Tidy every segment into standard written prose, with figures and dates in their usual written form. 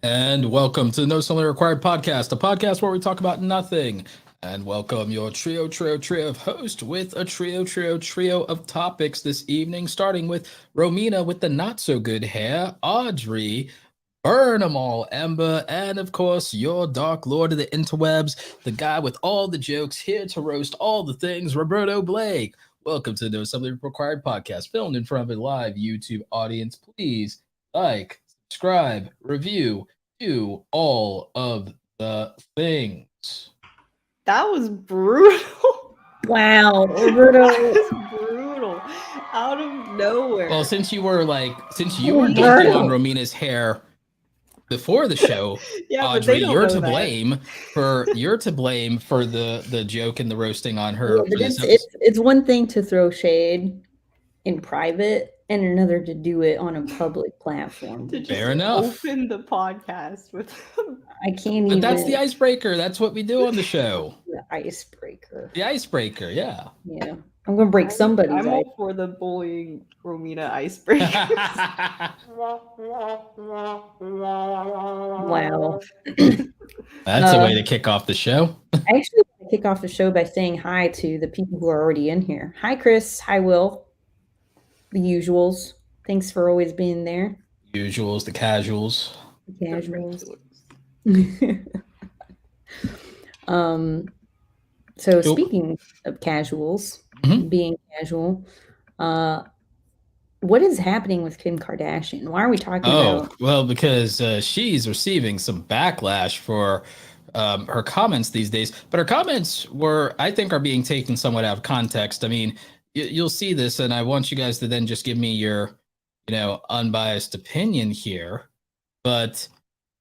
And welcome to the No Something Required podcast, a podcast where we talk about nothing. And welcome your trio of hosts with a trio of topics this evening, starting with Romina with the not so good hair, Audrey, burn 'em all, Ember, and of course, your dark lord of the interwebs, the guy with all the jokes, here to roast all the things, Roberto Blake. Welcome to the No Something Required podcast, filmed in front of a live YouTube audience. Please like, subscribe, review, do all of the things. That was brutal. Wow, Roberto. That was brutal. Out of nowhere. Well, since you were dunking on Romina's hair before the show, yeah, Audrey, you're to blame for the joke and the roasting on her. Yeah, it's one thing to throw shade in private and another to do it on a public platform. Fair enough. Open the podcast with I can't even. But that's the icebreaker. That's what we do on the show. The icebreaker. The icebreaker, yeah. Yeah. I'm gonna break somebody's I'm all for the bullying Romina icebreaker. Wow. That's a way to kick off the show. I actually want to kick off the show by saying hi to the people who are already in here. Hi, Chris. Hi, Will. The usuals. Thanks for always being there. Usuals, the casuals. The casuals. So speaking of casuals, being casual, what is happening with Kim Kardashian? Why are we talking about? Well, because she's receiving some backlash for her comments these days, but her comments I think are being taken somewhat out of context. I mean, you'll see this, and I want you guys to then just give me your, unbiased opinion here. But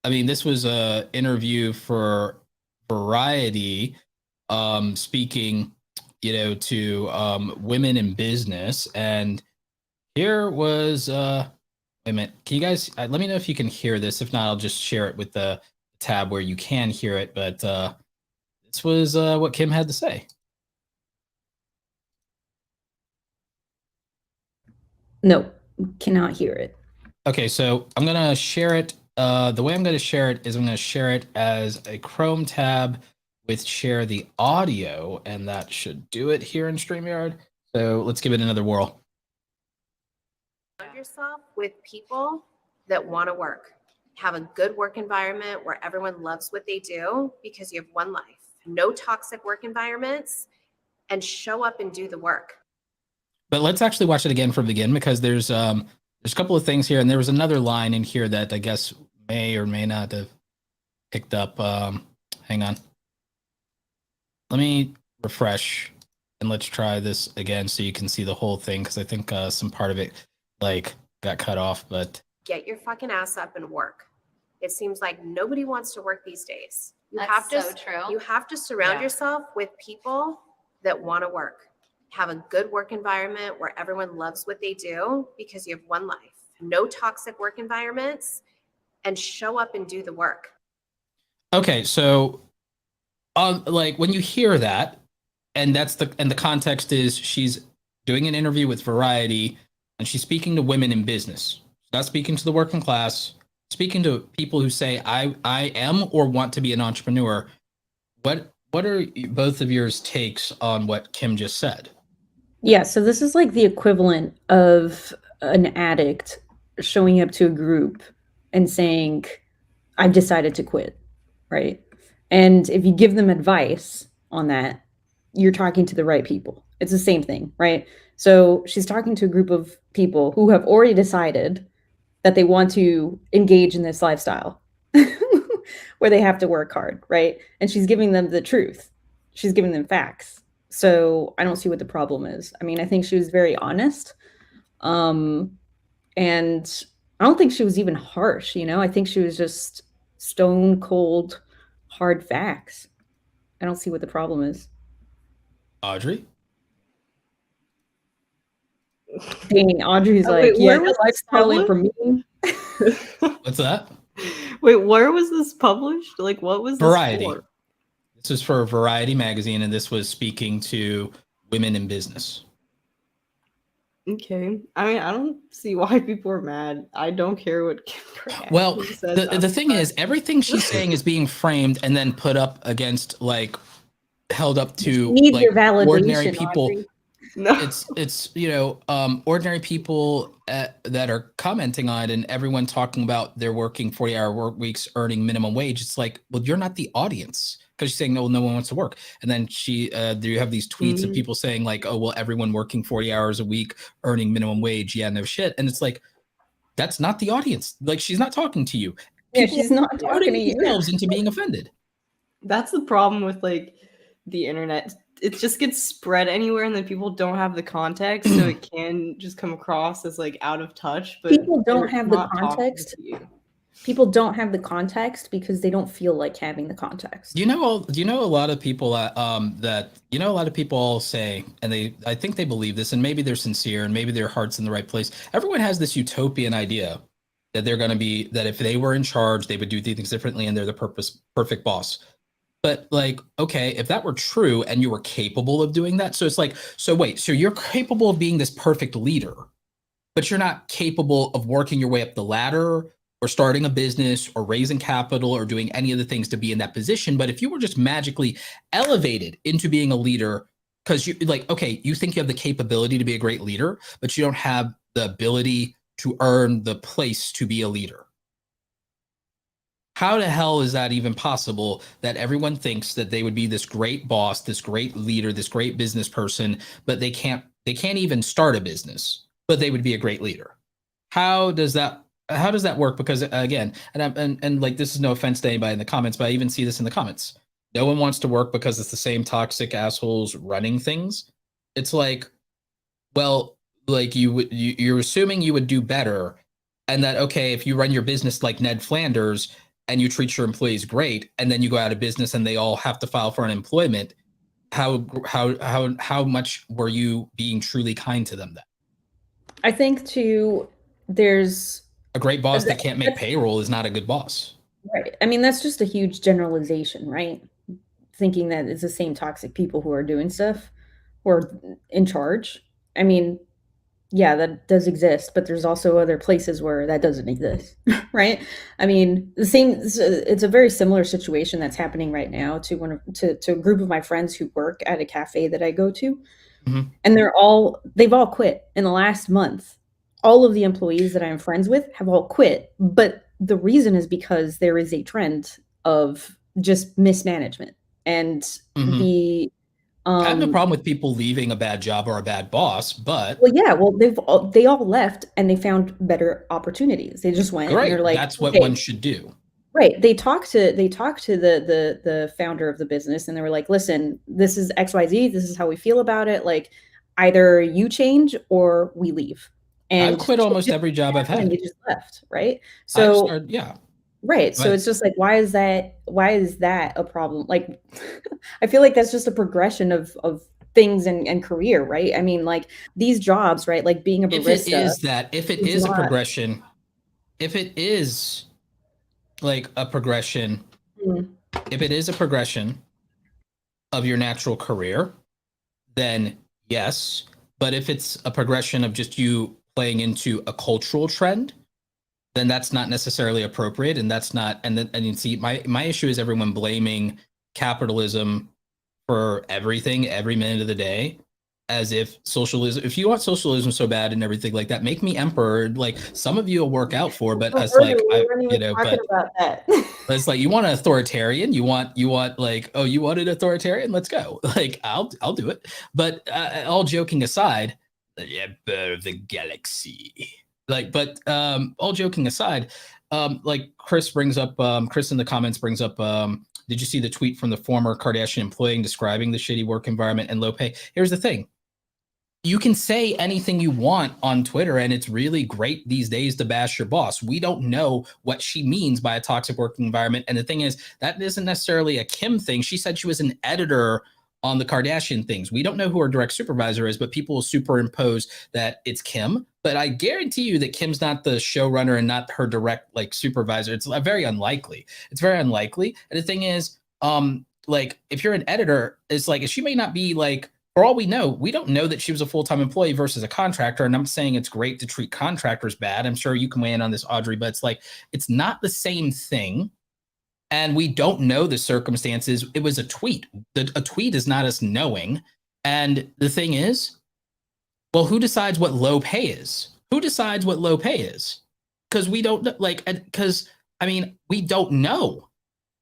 I mean, this was a interview for Variety, speaking, to women in business, and here was wait a minute. Can you guys let me know if you can hear this? If not, I'll just share it with the tab where you can hear it. But this was what Kim had to say. No, cannot hear it. Okay, so I'm gonna share it. The way I'm gonna share it is I'm gonna share it as a Chrome tab with share the audio, and that should do it here in StreamYard. So let's give it another whirl. Yourself with people that want to work. Have a good work environment where everyone loves what they do because you have one life. No toxic work environments, and show up and do the work. But let's actually watch it again from the beginning, because there's a couple of things here, and there was another line in here that I guess may or may not have picked up. Hang on. Let me refresh, and let's try this again so you can see the whole thing, because I think some part of it got cut off. But get your fucking ass up and work. It seems like nobody wants to work these days. You have to surround yourself with people that want to work. Have a good work environment where everyone loves what they do because you have one life. No toxic work environments, and show up and do the work. Okay, so when you hear that, and the context is she's doing an interview with Variety, and she's speaking to women in business. She's not speaking to the working class, speaking to people who say, I am or want to be an entrepreneur. What are both of yours takes on what Kim just said? Yeah, so this is like the equivalent of an addict showing up to a group and saying, I've decided to quit, right? And if you give them advice on that, you're talking to the right people. It's the same thing, right? So she's talking to a group of people who have already decided that they want to engage in this lifestyle where they have to work hard, right? And she's giving them the truth. She's giving them facts. So I don't see what the problem is. I mean, I think she was very honest. And I don't think she was even harsh, I think she was just stone cold, hard facts. I don't see what the problem is. Audrey? Dang, Audrey's like, where was this lifestyle for me. What's that? Wait, where was this published? Like, what was this Variety. for? This was for Variety magazine, and this was speaking to women in business. Okay. I mean, I don't see why people are mad. I don't care what Kim Kardashian Well, says. the thing is, everything she's saying is being framed and then put up against, like, held up to Need like your validation, ordinary people. Audrey. No. It's ordinary people that are commenting on it, and everyone talking about they're working 40-hour work weeks, earning minimum wage. It's like, well, you're not the audience, because she's saying no one wants to work. And then you have these tweets of people saying like, oh, well, everyone working 40 hours a week, earning minimum wage. Yeah, no shit. And it's like, that's not the audience. Like, she's not talking to you. Yeah, she's not talking to you. Themselves into being offended. That's the problem with like the internet. It just gets spread anywhere, and then people don't have the context, so it can just come across as like out of touch. But people don't have the context. People don't have the context because they don't feel like having the context. Do you know a lot of people a lot of people all say, and I think they believe this, and maybe they're sincere, and maybe their heart's in the right place. Everyone has this utopian idea that they're going to be, that if they were in charge, they would do things differently, and they're the perfect boss. But like, okay, if that were true and you were capable of doing that, so it's like, so wait, so you're capable of being this perfect leader, but you're not capable of working your way up the ladder or starting a business or raising capital or doing any of the things to be in that position. But if you were just magically elevated into being a leader, because you like, okay, you think you have the capability to be a great leader, but you don't have the ability to earn the place to be a leader. How the hell is that even possible, that everyone thinks that they would be this great boss, this great leader, this great business person, but they can't even start a business, but they would be a great leader? How does that work? Because again, and like, this is no offense to anybody in the comments, but I even see this in the comments. No one wants to work because it's the same toxic assholes running things. It's like, well, like you're assuming you would do better, and that, okay, if you run your business like Ned Flanders and you treat your employees great, and then you go out of business and they all have to file for unemployment, how much were you being truly kind to them then? I think there's a great boss that can't make payroll is not a good boss. Right. I mean, that's just a huge generalization, right? Thinking that it's the same toxic people who are doing stuff, who are in charge. I mean, yeah, that does exist, but there's also other places where that doesn't exist, right? I mean, it's a very similar situation that's happening right now to a group of my friends who work at a cafe that I go to. Mm-hmm. And they've all quit in the last month. All of the employees that I'm friends with have all quit, but the reason is because there is a trend of just mismanagement and I have no problem with people leaving a bad job or a bad boss, but they all left and they found better opportunities. They just went. Great. And they're like, that's what one should do. Right. They talked to the founder of the business, and they were like, listen, this is XYZ. This is how we feel about it. Like, either you change or we leave. And I've quit almost every job I've had. And you just left. Right. So yeah. Right. So it's just like, why is that a problem? Like, I feel like that's just a progression of things and career, right? I mean, like, these jobs, right? Like being a barista. If it is a progression, if it is like a progression, if it is a progression of your natural career, then yes. But if it's a progression of just you playing into a cultural trend, then that's not necessarily appropriate, and that's not. And you see, my issue is everyone blaming capitalism for everything, every minute of the day, as if socialism. If you want socialism so bad and everything like that, make me emperor. Like, some of you will work out for, but it's like, but it's like, you want an authoritarian. You want like, oh, you want an authoritarian? Let's go. Like, I'll do it. But all joking aside, the emperor of the galaxy. Like, but all joking aside, like Chris in the comments brings up, did you see the tweet from the former Kardashian employee describing the shitty work environment and low pay? Here's the thing. You can say anything you want on Twitter, and it's really great these days to bash your boss. We don't know what she means by a toxic working environment. And the thing is, that isn't necessarily a Kim thing. She said she was an editor on the Kardashian things. We don't know who her direct supervisor is, but people will superimpose that it's Kim. But I guarantee you that Kim's not the showrunner and not her direct like supervisor. It's very unlikely. It's very unlikely. And the thing is, like, if you're an editor, it's like, she may not be like for all we know, we don't know that she was a full-time employee versus a contractor. And I'm saying it's great to treat contractors bad. I'm sure you can weigh in on this, Audrey, but it's like, it's not the same thing. And we don't know the circumstances. It was a tweet. A tweet is not us knowing. And the thing is, well, who decides what low pay is? Who decides what low pay is? Because we don't we don't know.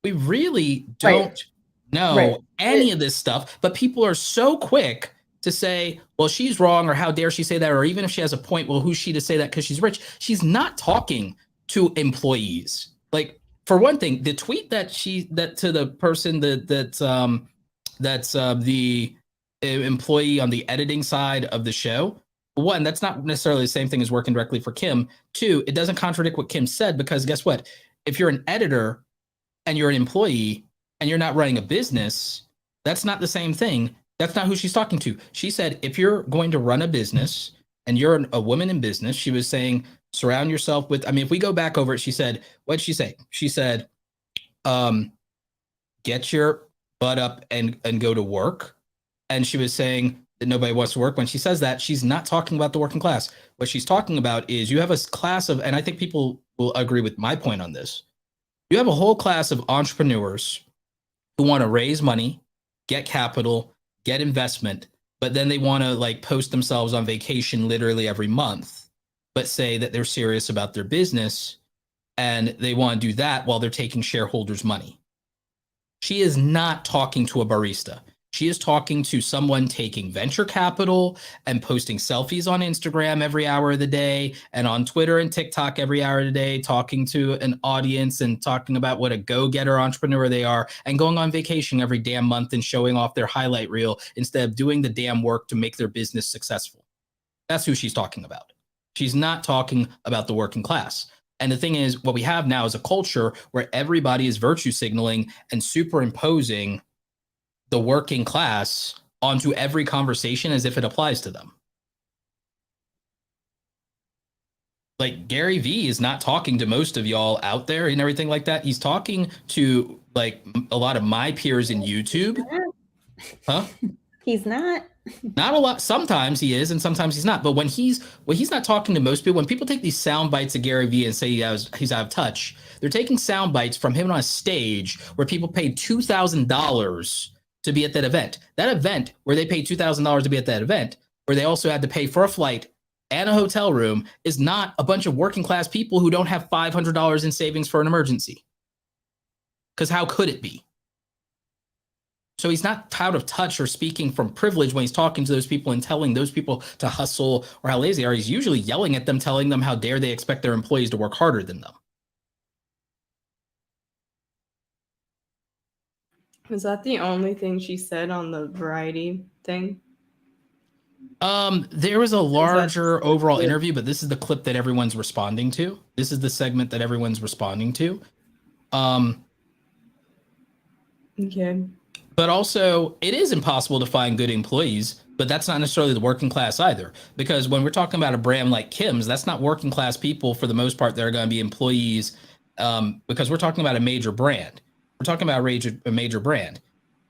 We really don't know any of this stuff. But people are so quick to say, well, she's wrong, or how dare she say that? Or even if she has a point, well, who's she to say that because she's rich? She's not talking to employees. Like, for one thing, the tweet that to the person that's the employee on the editing side of the show. One, that's not necessarily the same thing as working directly for Kim. Two, it doesn't contradict what Kim said, because guess what? If you're an editor and you're an employee and you're not running a business, that's not the same thing. That's not who she's talking to. She said, if you're going to run a business and you're a woman in business, she was saying, surround yourself with, if we go back over it, she said, what'd she say? She said, get your butt up and go to work. And she was saying that nobody wants to work. When she says that, she's not talking about the working class. What she's talking about is you have a class of, and I think people will agree with my point on this. You have a whole class of entrepreneurs who want to raise money, get capital, get investment, but then they want to post themselves on vacation literally every month, but say that they're serious about their business, and they want to do that while they're taking shareholders' money. She is not talking to a barista. She is talking to someone taking venture capital and posting selfies on Instagram every hour of the day and on Twitter and TikTok every hour of the day, talking to an audience and talking about what a go-getter entrepreneur they are, and going on vacation every damn month and showing off their highlight reel instead of doing the damn work to make their business successful. That's who she's talking about. She's not talking about the working class. And the thing is, what we have now is a culture where everybody is virtue signaling and superimposing the working class onto every conversation as if it applies to them. Like, Gary Vee is not talking to most of y'all out there and everything like that. He's talking to a lot of my peers in YouTube. Huh? He's not. Not a lot. Sometimes he is, and sometimes he's not. But when he's not talking to most people, when people take these sound bites of Gary Vee and say he's out of touch, they're taking sound bites from him on a stage where people paid $2,000 to be at that event. That event where they paid $2,000 to be at that event, where they also had to pay for a flight and a hotel room, is not a bunch of working class people who don't have $500 in savings for an emergency. Because how could it be? So he's not out of touch or speaking from privilege when he's talking to those people and telling those people to hustle or how lazy they are. He's usually yelling at them, telling them how dare they expect their employees to work harder than them. Was that the only thing she said on the variety thing? There was a larger overall interview, but this is the clip that everyone's responding to. This is the segment that everyone's responding to. Okay. But also, it is impossible to find good employees, but that's not necessarily the working class either. Because when we're talking about a brand like Kim's, that's not working class people for the most part that are going to be employees, because we're talking about a major brand. We're talking about a major brand.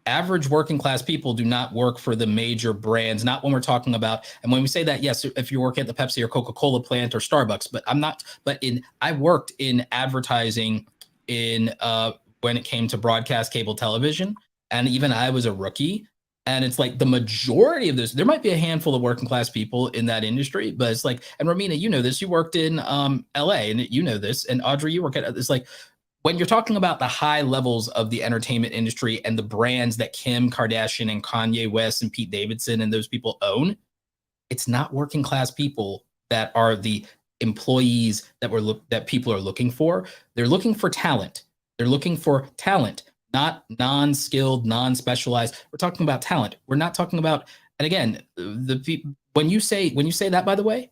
Average working class people do not work for the major brands, not when we're talking about, and when we say that, yes, if you're working at the Pepsi or Coca-Cola plant or Starbucks, I worked in advertising when it came to broadcast cable television, and even I was a rookie. And it's like the majority of this, there might be a handful of working class people in that industry, but it's like, and Romina, you know this, you worked in LA, and you know this, and Audrey, you work at, it's like, when you're talking about the high levels of the entertainment industry and the brands that Kim Kardashian and Kanye West and Pete Davidson and those people own, it's not working class people that are the employees that people are looking for. They're looking for talent. They're looking for talent, not non-skilled, non-specialized. We're talking about talent. We're not talking about, and again, when you say that, by the way,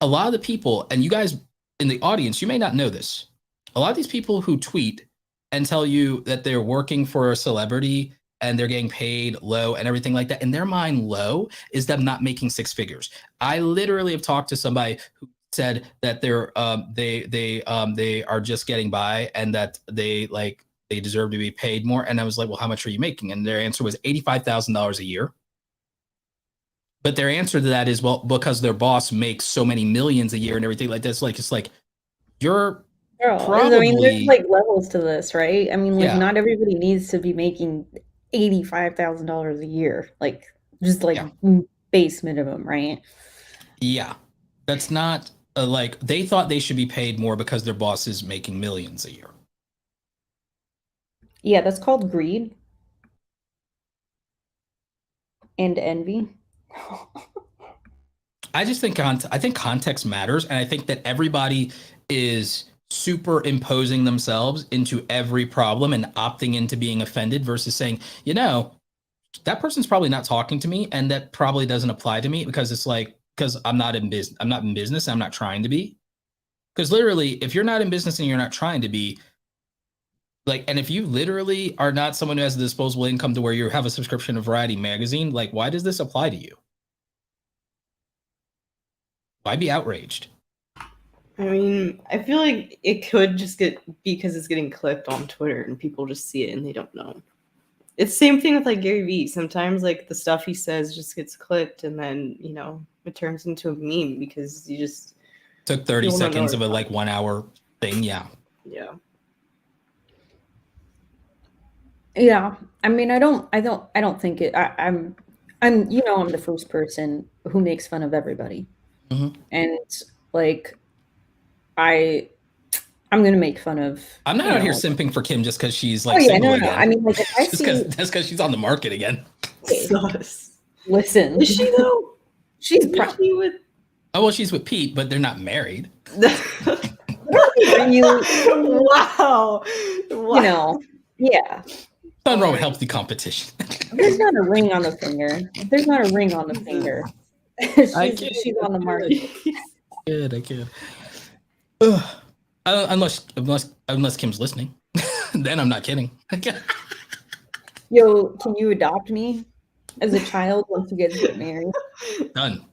a lot of the people, and you guys in the audience, you may not know this. A lot of these people who tweet and tell you that they're working for a celebrity and they're getting paid low and everything like that, in their mind, low is them not making six figures. I literally have talked to somebody who said that they are just getting by and that they deserve to be paid more. And I was like, well, how much are you making? And their answer was $85,000 a year. But their answer to that is, well, because their boss makes so many millions a year and everything like this. Like, it's like, you're I mean, there's like levels to this, right? I mean, like not everybody needs to be making $85,000 a year, like just like base minimum, right? Yeah, that's not like they thought they should be paid more because their boss is making millions a year. Yeah, that's called greed and envy. I just think I think context matters, and I think that everybody is superimposing themselves into every problem and opting into being offended versus saying, you know, that person's probably not talking to me, and that probably doesn't apply to me because it's like, because I'm not in business. I'm not in business. I'm not trying to be. Because literally, if you're not in business and you're not trying to be, like, and if you literally are not someone who has a disposable income to where you have a subscription to Variety magazine, like, why does this apply to you? Why be outraged? I mean, I feel like it could just get because it's getting clipped on Twitter and people just see it and they don't know. It's the same thing with like Gary Vee. Sometimes like the stuff he says just gets clipped and then, you know, it turns into a meme because you just took 30 seconds of a like 1 hour thing. Yeah. Yeah. Yeah. I mean, I don't think it, I'm, you know, I'm the first person who makes fun of everybody. Mm-hmm. And like, I'm going to make fun of. I'm not out here simping for Kim just because she's like single again. I mean, like, if I just because she's on the market again. Listen, is she though? She's probably with. Oh well, she's with Pete, but they're not married. Wow. You know, yeah. Nothing wrong with healthy competition. There's not a ring on the finger. There's not a ring on the finger. she's on the market. I can't. Unless Kim's listening, then I'm not kidding. Yo, can you adopt me as a child once you get married? Done.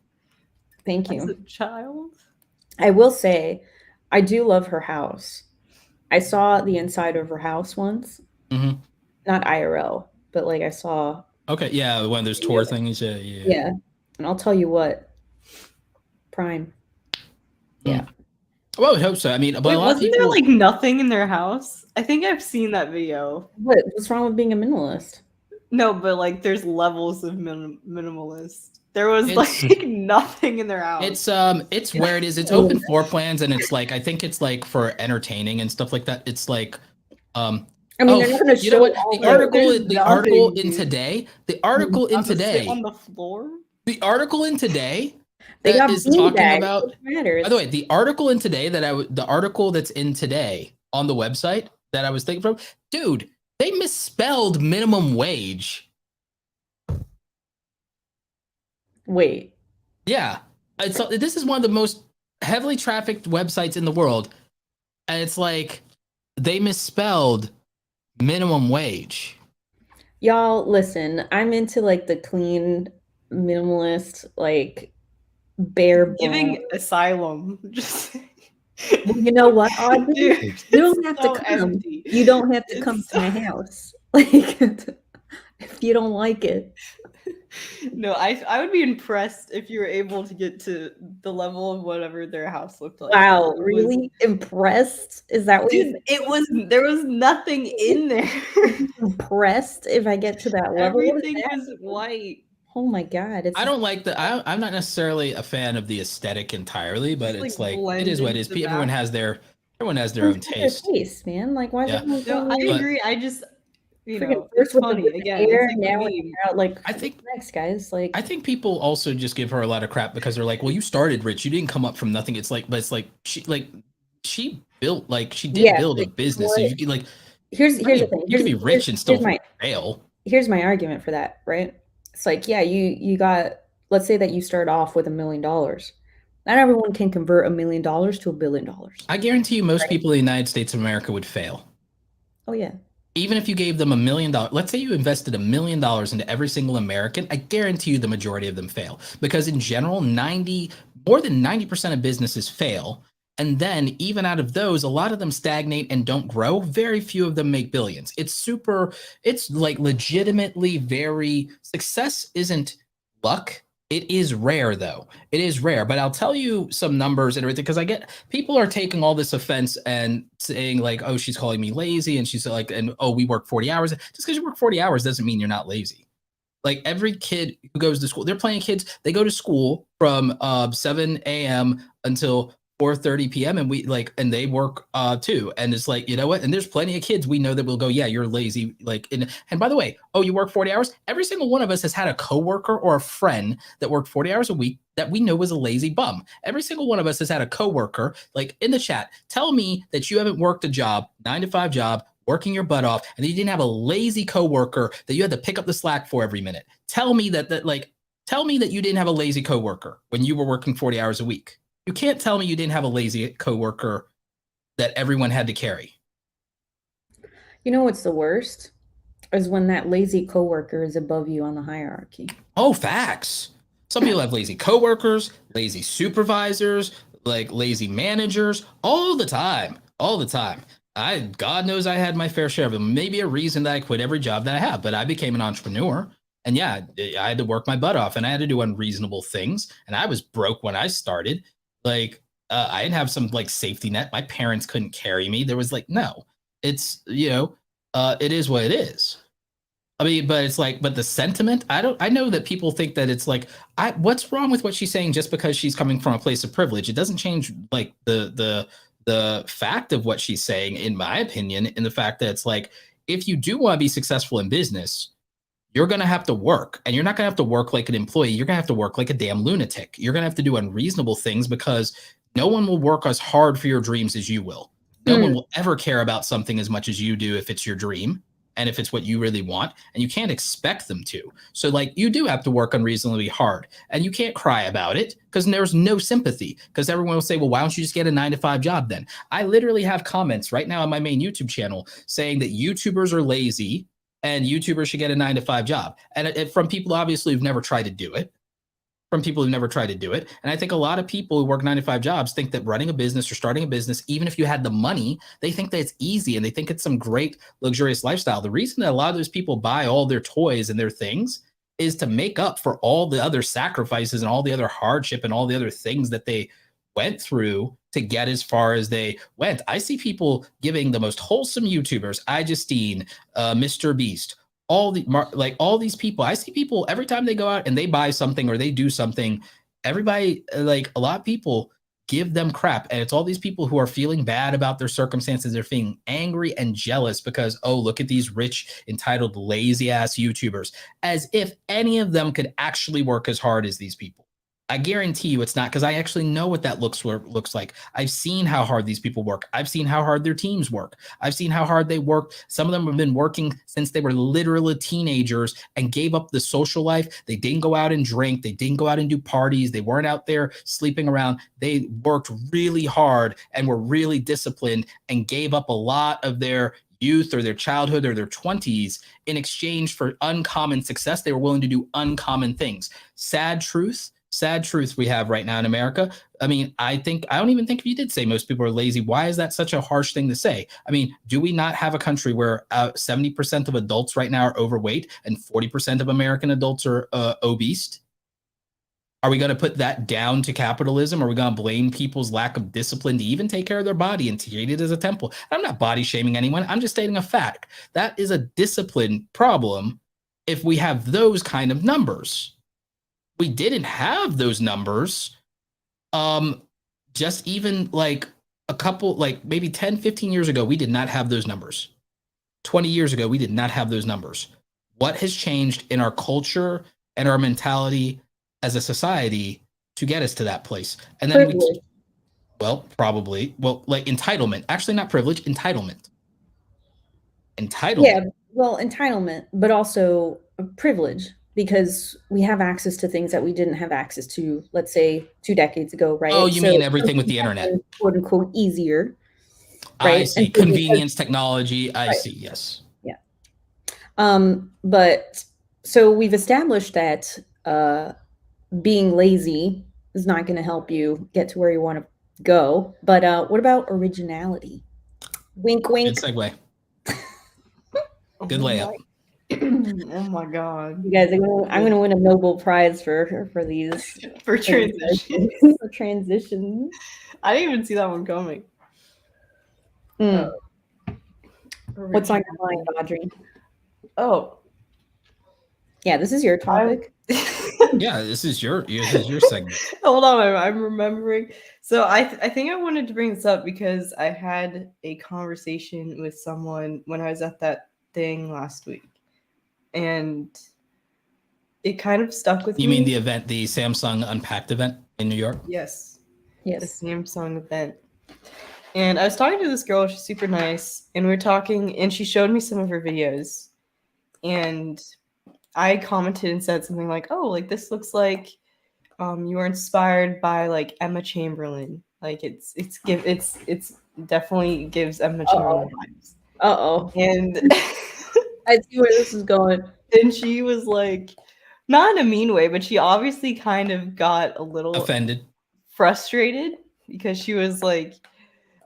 Thank you. As a child? I will say, I do love her house. I saw the inside of her house once. Mm-hmm. Not IRL, but like I saw. Okay, yeah, one of those tour things. Yeah. And I'll tell you what, Prime. Yeah. Well, I hope so. I mean, but wasn't there like nothing in their house? I think I've seen that video. What's wrong with being a minimalist? No, but like there's levels of minimalist. There was like nothing in their house. It's where it is. It's open floor plans, and it's like I think it's like for entertaining and stuff like that. It's like I mean, they're not going to show what? The article in Today on the floor. The article in Today they got is talking about. Matters. By the way, the article in Today the article that's in Today on the website that I was thinking from, dude, they misspelled minimum wage. Wait. Yeah, this is one of the most heavily trafficked websites in the world, and it's like they misspelled minimum wage. Y'all, listen, I'm into like the clean minimalist, like bare giving asylum. Just well, you know what, Audrey? You don't have to come. Empty. You don't have to come to my house. Like if you don't like it. No, I would be impressed if you were able to get to the level of whatever their house looked like. Wow, really impressed? Is that what there was nothing in there. Impressed if I get to that level? Everything was white. Oh my god. I don't like I'm not necessarily a fan of the aesthetic entirely, but it's like it is what it is. Everyone has their own taste. Taste, man. Like why I agree. I just first it's funny again. I think next guys I think people also just give her a lot of crap because they're like, well, you started rich, you didn't come up from nothing. It's like, but it's like she built build a business. So you can here's the thing. You can be rich and still fail. Here's my argument for that, right? It's like, yeah, you got, let's say that you start off with $1 million. Not everyone can convert $1 million to $1 billion. I guarantee you most people in the United States of America would fail. Oh yeah. Even if you gave them $1 million, let's say you invested $1 million into every single American, I guarantee you the majority of them fail. Because in general, more than 90% of businesses fail. And then even out of those, a lot of them stagnate and don't grow. Very few of them make billions. It's like legitimately success isn't luck. It is rare, though. It is rare, but I'll tell you some numbers and everything, because I get people are taking all this offense and saying like, oh, she's calling me lazy, and she's like, and oh, we work 40 hours. Just because you work 40 hours doesn't mean you're not lazy. Like every kid who goes to school, they're playing kids. They go to school from 7 a.m. until 4:30 p.m. and they work too. And it's like, you know what? And there's plenty of kids we know that will go, yeah, you're lazy. Like, and by the way, oh, you work 40 hours? Every single one of us has had a coworker or a friend that worked 40 hours a week that we know was a lazy bum. Every single one of us has had a coworker, like in the chat, tell me that you haven't worked a job, 9-to-5 job, working your butt off, and you didn't have a lazy coworker that you had to pick up the slack for every minute. Tell me that you didn't have a lazy coworker when you were working 40 hours a week. You can't tell me you didn't have a lazy coworker that everyone had to carry. You know what's the worst? Is when that lazy coworker is above you on the hierarchy. Oh, facts. Some people have lazy coworkers, lazy supervisors, like lazy managers, all the time. All the time. God knows I had my fair share of them. Maybe a reason that I quit every job that I have, but I became an entrepreneur. And yeah, I had to work my butt off and I had to do unreasonable things. And I was broke when I started. Like, I didn't have some like safety net. My parents couldn't carry me. There was like, no, it's, it is what it is. I mean, but it's like, but the sentiment, I know that people think that it's like, what's wrong with what she's saying just because she's coming from a place of privilege? It doesn't change like the fact of what she's saying, in my opinion, in the fact that it's like, if you do want to be successful in business, you're going to have to work, and you're not going to have to work like an employee. You're going to have to work like a damn lunatic. You're going to have to do unreasonable things because no one will work as hard for your dreams as you will. No one will ever care about something as much as you do if it's your dream and if it's what you really want, and you can't expect them to. So like, you do have to work unreasonably hard, and you can't cry about it because there's no sympathy, because everyone will say, well, why don't you just get a 9-to-5 job then? I literally have comments right now on my main YouTube channel saying that YouTubers are lazy and YouTubers should get a 9-to-5 job. And from people obviously who've never tried to do it. And I think a lot of people who work 9-to-5 jobs think that running a business or starting a business, even if you had the money, they think that it's easy and they think it's some great luxurious lifestyle. The reason that a lot of those people buy all their toys and their things is to make up for all the other sacrifices and all the other hardship and all the other things that they went through to get as far as they went. I see people giving the most wholesome YouTubers, iJustine, Mr. Beast, all these people. I see people every time they go out and they buy something or they do something, everybody, like a lot of people give them crap. And it's all these people who are feeling bad about their circumstances. They're feeling angry and jealous because, oh, look at these rich, entitled, lazy ass YouTubers, as if any of them could actually work as hard as these people. I guarantee you it's not, because I actually know what that looks like. I've seen how hard these people work. I've seen how hard their teams work. I've seen how hard they work. Some of them have been working since they were literally teenagers and gave up the social life. They didn't go out and drink. They didn't go out and do parties. They weren't out there sleeping around. They worked really hard and were really disciplined and gave up a lot of their youth or their childhood or their 20s in exchange for uncommon success. They were willing to do uncommon things. Sad truth we have right now in America. I mean, I don't even think if you did say most people are lazy, why is that such a harsh thing to say? I mean, do we not have a country where 70% of adults right now are overweight and 40% of American adults are obese? Are we going to put that down to capitalism? Are we going to blame people's lack of discipline to even take care of their body and treat it as a temple? I'm not body shaming anyone. I'm just stating a fact. That is a discipline problem if we have those kind of numbers. We didn't have those numbers just even like a couple, like maybe 10, 15 years ago, we did not have those numbers. 20 years ago, we did not have those numbers. What has changed in our culture and our mentality as a society to get us to that place? And then like entitlement, actually not privilege, entitlement. Yeah, well, entitlement, but also privilege. Because we have access to things that we didn't have access to, let's say 2 decades ago, right? Oh, you mean everything with the internet? Quote unquote easier. Right? I see. Convenience, technology. I see. Yes. Yeah. But so we've established that being lazy is not going to help you get to where you want to go. But what about originality? Wink, wink. Good segue. Good layup. Oh my god. You guys, I'm gonna win a Nobel Prize for these For transition. for transitions. I didn't even see that one coming. What's on your mind, Audrey? Oh. Yeah, this is your topic. Yeah, this is your segment. Hold on, I'm remembering. So I think I wanted to bring this up because I had a conversation with someone when I was at that thing last week, and it kind of stuck with me. You mean the event, the Samsung Unpacked event in New York? Yes. Yes. The Samsung event. And I was talking to this girl, she's super nice, and we were talking, and she showed me some of her videos, and I commented and said something like, "Oh, like this looks like you were inspired by like Emma Chamberlain. Like it's definitely gives Emma Chamberlain vibes." And I see where this is going. And she was like, not in a mean way, but she obviously kind of got a little offended, frustrated, because she was like,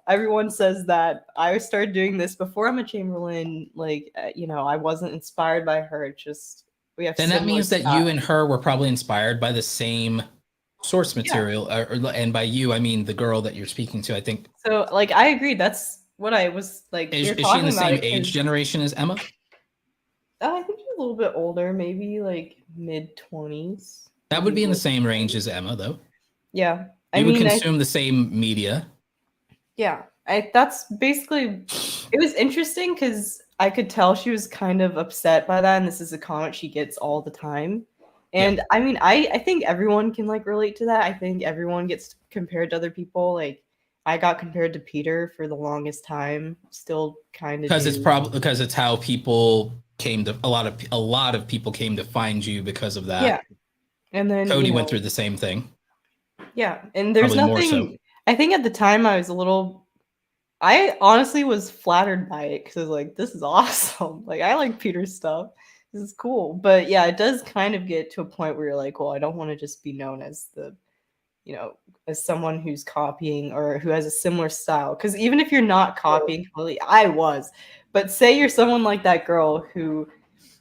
everyone says that I started doing this before Emma Chamberlain. Like, I wasn't inspired by her. It's just we have. Then that means that you and her were probably inspired by the same source material, and by you, I mean the girl that you're speaking to. I think so. Like, I agree. That's what I was like. Is she in the same age generation as Emma? I think she's a little bit older, maybe like mid-20s. That would be in the same range as Emma, though. Yeah, I mean, would consume the same media. Yeah, that's basically. It was interesting because I could tell she was kind of upset by that, and this is a comment she gets all the time. And I mean, I think everyone can like relate to that. I think everyone gets compared to other people. Like, I got compared to Peter for the longest time. Still kind of, because it's probably because it's how people came to a lot of people came to find you because of that. Yeah, and then Cody went through the same thing. Yeah, and there's probably nothing. More so. I think at the time I honestly was flattered by it because I was like, this is awesome. Like, I like Peter's stuff. This is cool. But yeah, it does kind of get to a point where you're like, well, I don't want to just be known as as someone who's copying or who has a similar style. Because even if you're not copying completely, I was. But say you're someone like that girl who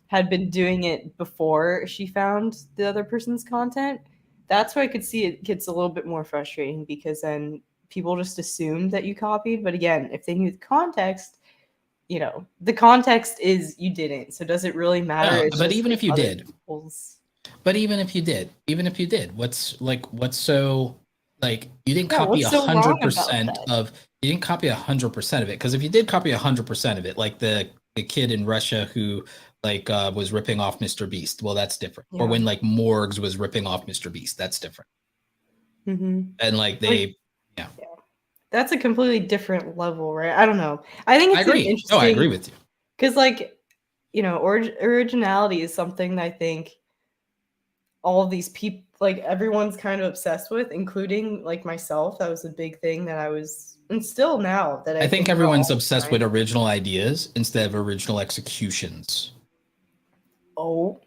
had been doing it before she found the other person's content. That's where I could see it gets a little bit more frustrating, because then people just assumed that you copied. But again, if they knew the context, the context is you didn't. So does it really matter? But even if you did, what's so like you didn't copy 100% of you didn't copy 100% of it? Because if you did copy 100% of it, like the kid in Russia who was ripping off Mr. Beast, well, that's different. Yeah. Or when like Morgs was ripping off Mr. Beast, that's different. Mm-hmm. And like they, yeah. That's a completely different level, right? I don't know. I think it's interesting. No, I agree with you. Because originality is something that I think all of these people, like everyone's kind of obsessed with, including like myself. That was a big thing that I was, and still now that I think everyone's obsessed with original ideas instead of original executions. Oh,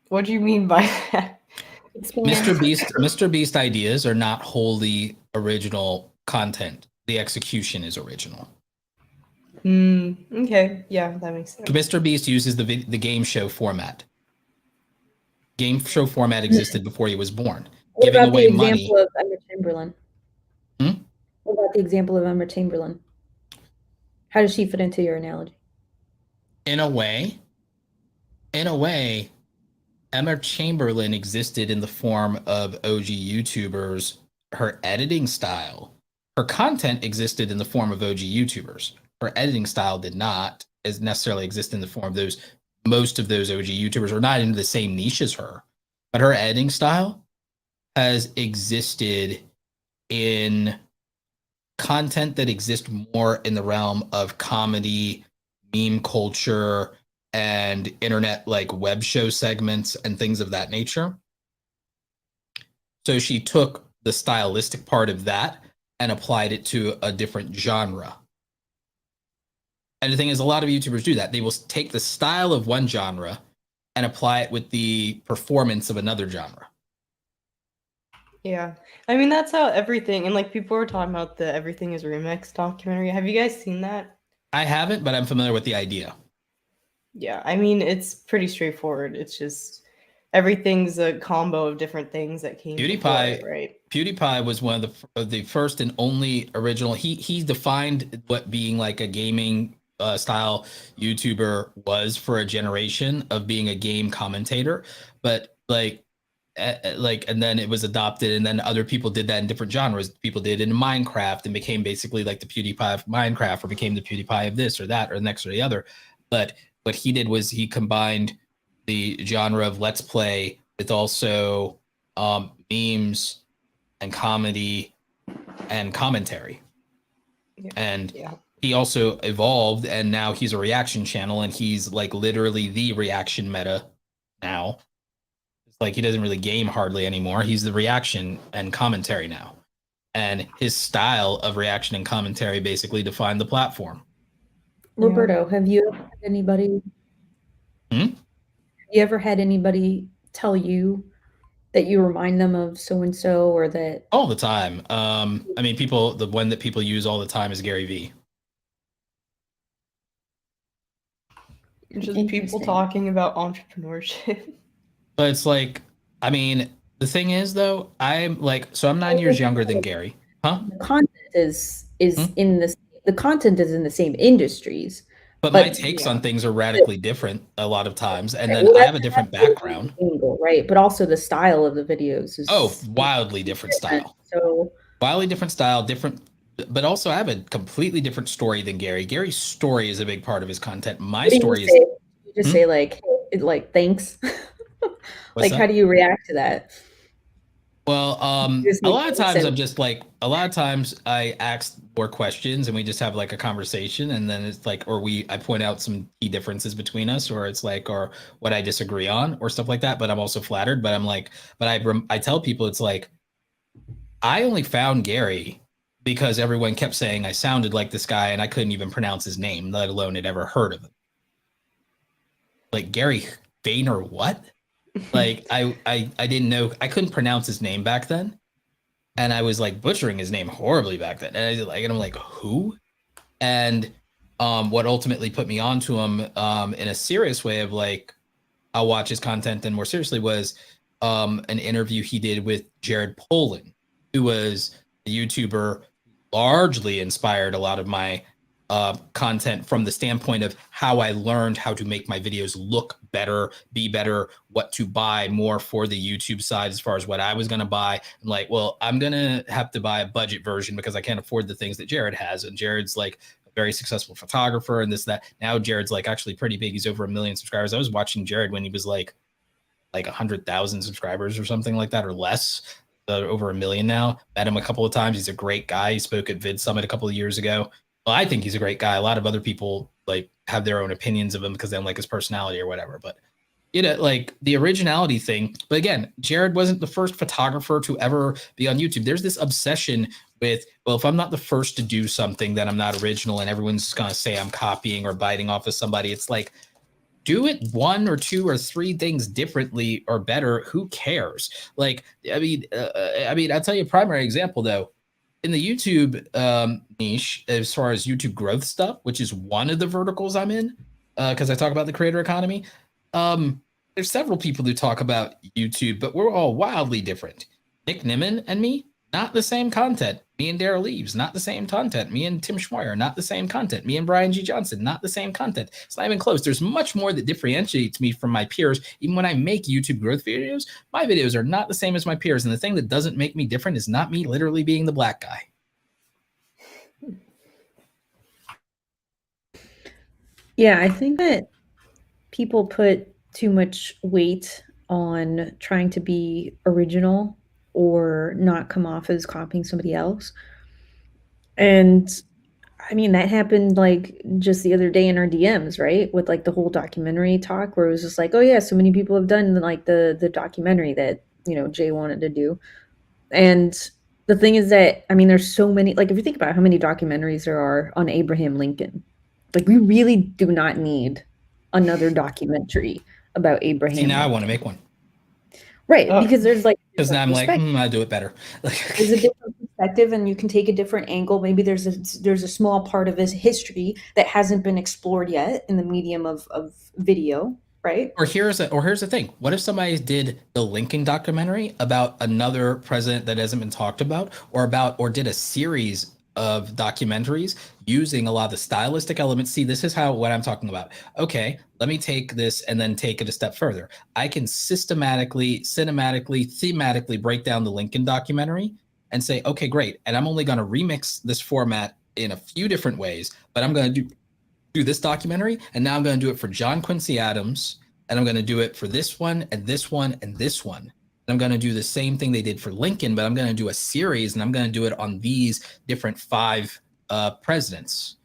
what do you mean by that? Mr. Beast ideas are not wholly original content. The execution is original. Okay, yeah, that makes sense. Mr. Beast uses the game show format. Game show format existed before he was born. What giving away money. Of Emma Chamberlain? What about the example of Emma Chamberlain? How does she fit into your analogy? In a way, Emma Chamberlain existed in the form of OG YouTubers. Her editing style, her content existed in the form of OG YouTubers. Her editing style did not necessarily exist in the form of those. Most of those OG YouTubers are not into the same niche as her, but her editing style has existed in content that exists more in the realm of comedy, meme culture, and internet like web show segments and things of that nature. So she took the stylistic part of that and applied it to a different genre. And the thing is, a lot of YouTubers do that. They will take the style of one genre and apply it with the performance of another genre. Yeah. I mean, that's how everything, and like people were talking about the Everything is Remix documentary. Have you guys seen that? I haven't, but I'm familiar with the idea. Yeah, I mean, it's pretty straightforward. It's just everything's a combo of different things that came before it, right? PewDiePie was one of the first and only original. He defined what being like a gaming style YouTuber was for a generation of being a game commentator, but like and then it was adopted, and then other people did that in different genres. People did it in Minecraft and became basically like the PewDiePie of Minecraft, or became the PewDiePie of this or that or the next or the other. But what he did was he combined the genre of let's play with also memes and comedy and commentary. Yeah. And he also evolved, and now he's a reaction channel, and he's like literally the reaction meta now. Like, he doesn't really game hardly anymore. He's the reaction and commentary now. And his style of reaction and commentary basically defined the platform. Roberto, have you ever had anybody have you ever had anybody tell you that you remind them of so and so, or that? All the time. I mean, the one that people use all the time is Gary Vee. Just people talking about entrepreneurship. But it's like, I mean, the thing is though, I'm 9 years younger than Gary. Huh? The content is in the content is in the same industries. But my takes on things are radically different a lot of times, and then I have a different background. Angle, right? But also the style of the videos is wildly different style. So wildly different style, but also I have a completely different story than Gary. Gary's story is a big part of his content. My story is you just say like thanks. Like, how do you react to that? Well, a lot of times I ask more questions and we just have like a conversation, and then it's like, I point out some key differences between us, or it's like, or what I disagree on or stuff like that. But I'm also flattered, but I'm like, I tell people, it's like, I only found Gary because everyone kept saying I sounded like this guy and I couldn't even pronounce his name, let alone had ever heard of him. Like, Gary Vayner, what? Like, I didn't know, I couldn't pronounce his name back then, and I was like butchering his name horribly back then, and I'm like, who? And what ultimately put me onto him in a serious way of like, I'll watch his content and more seriously, was an interview he did with Jared Polin, who was a YouTuber, largely inspired a lot of my content from the standpoint of how I learned how to make my videos look better, be better, what to buy more for the YouTube side as far as what I was going to buy. I'm like, well, I'm going to have to buy a budget version because I can't afford the things that Jared has. And Jared's like a very successful photographer and this, that. Now Jared's like actually pretty big. He's over 1 million subscribers. I was watching Jared when he was like 100,000 subscribers or something like that, or less. Over 1 million now. Met him a couple of times. He's a great guy. He spoke at Vid Summit a couple of years ago. Well, I think he's a great guy. A lot of other people like have their own opinions of him because they don't like his personality or whatever. But like the originality thing. But again, Jared wasn't the first photographer to ever be on YouTube. There's this obsession with, well, if I'm not the first to do something, then I'm not original, and everyone's gonna say I'm copying or biting off of somebody. It's like, do it 1 or 2 or 3 things differently or better. Who cares? Like, I mean, I'll tell you a primary example though. In the YouTube niche, as far as YouTube growth stuff, which is one of the verticals I'm in, because I talk about the creator economy, there's several people who talk about YouTube, but we're all wildly different. Nick Nimmin and me, not the same content. Me and Daryl Leaves, not the same content. Me and Tim Schmoyer, not the same content. Me and Brian G. Johnson, not the same content. It's not even close. There's much more that differentiates me from my peers. Even when I make YouTube growth videos, my videos are not the same as my peers. And the thing that doesn't make me different is not me literally being the black guy. Yeah, I think that people put too much weight on trying to be original or not come off as copying somebody else. And I mean, that happened like just the other day in our DMs, right? With like the whole documentary talk where it was just like, oh yeah, so many people have done like the documentary that, Jay wanted to do. And the thing is that, I mean, there's so many, like if you think about how many documentaries there are on Abraham Lincoln, like we really do not need another documentary about Abraham. See, now I want to make one. Right, because there's like, because now I'm like, I do it better. There's a different perspective and you can take a different angle. Maybe there's a small part of his history that hasn't been explored yet in the medium of video, right? Or here's the thing. What if somebody did the Lincoln documentary about another president that hasn't been talked about, or did a series of documentaries using a lot of the stylistic elements? See, this is what I'm talking about. Okay, let me take this and then take it a step further. I can systematically, cinematically, thematically break down the Lincoln documentary and say, okay, great. And I'm only going to remix this format in a few different ways, but I'm going to do this documentary, and now I'm going to do it for John Quincy Adams, and I'm going to do it for this one and this one and this one. And I'm going to do the same thing they did for Lincoln, but I'm going to do a series, and I'm going to do it on these different 5 presidents,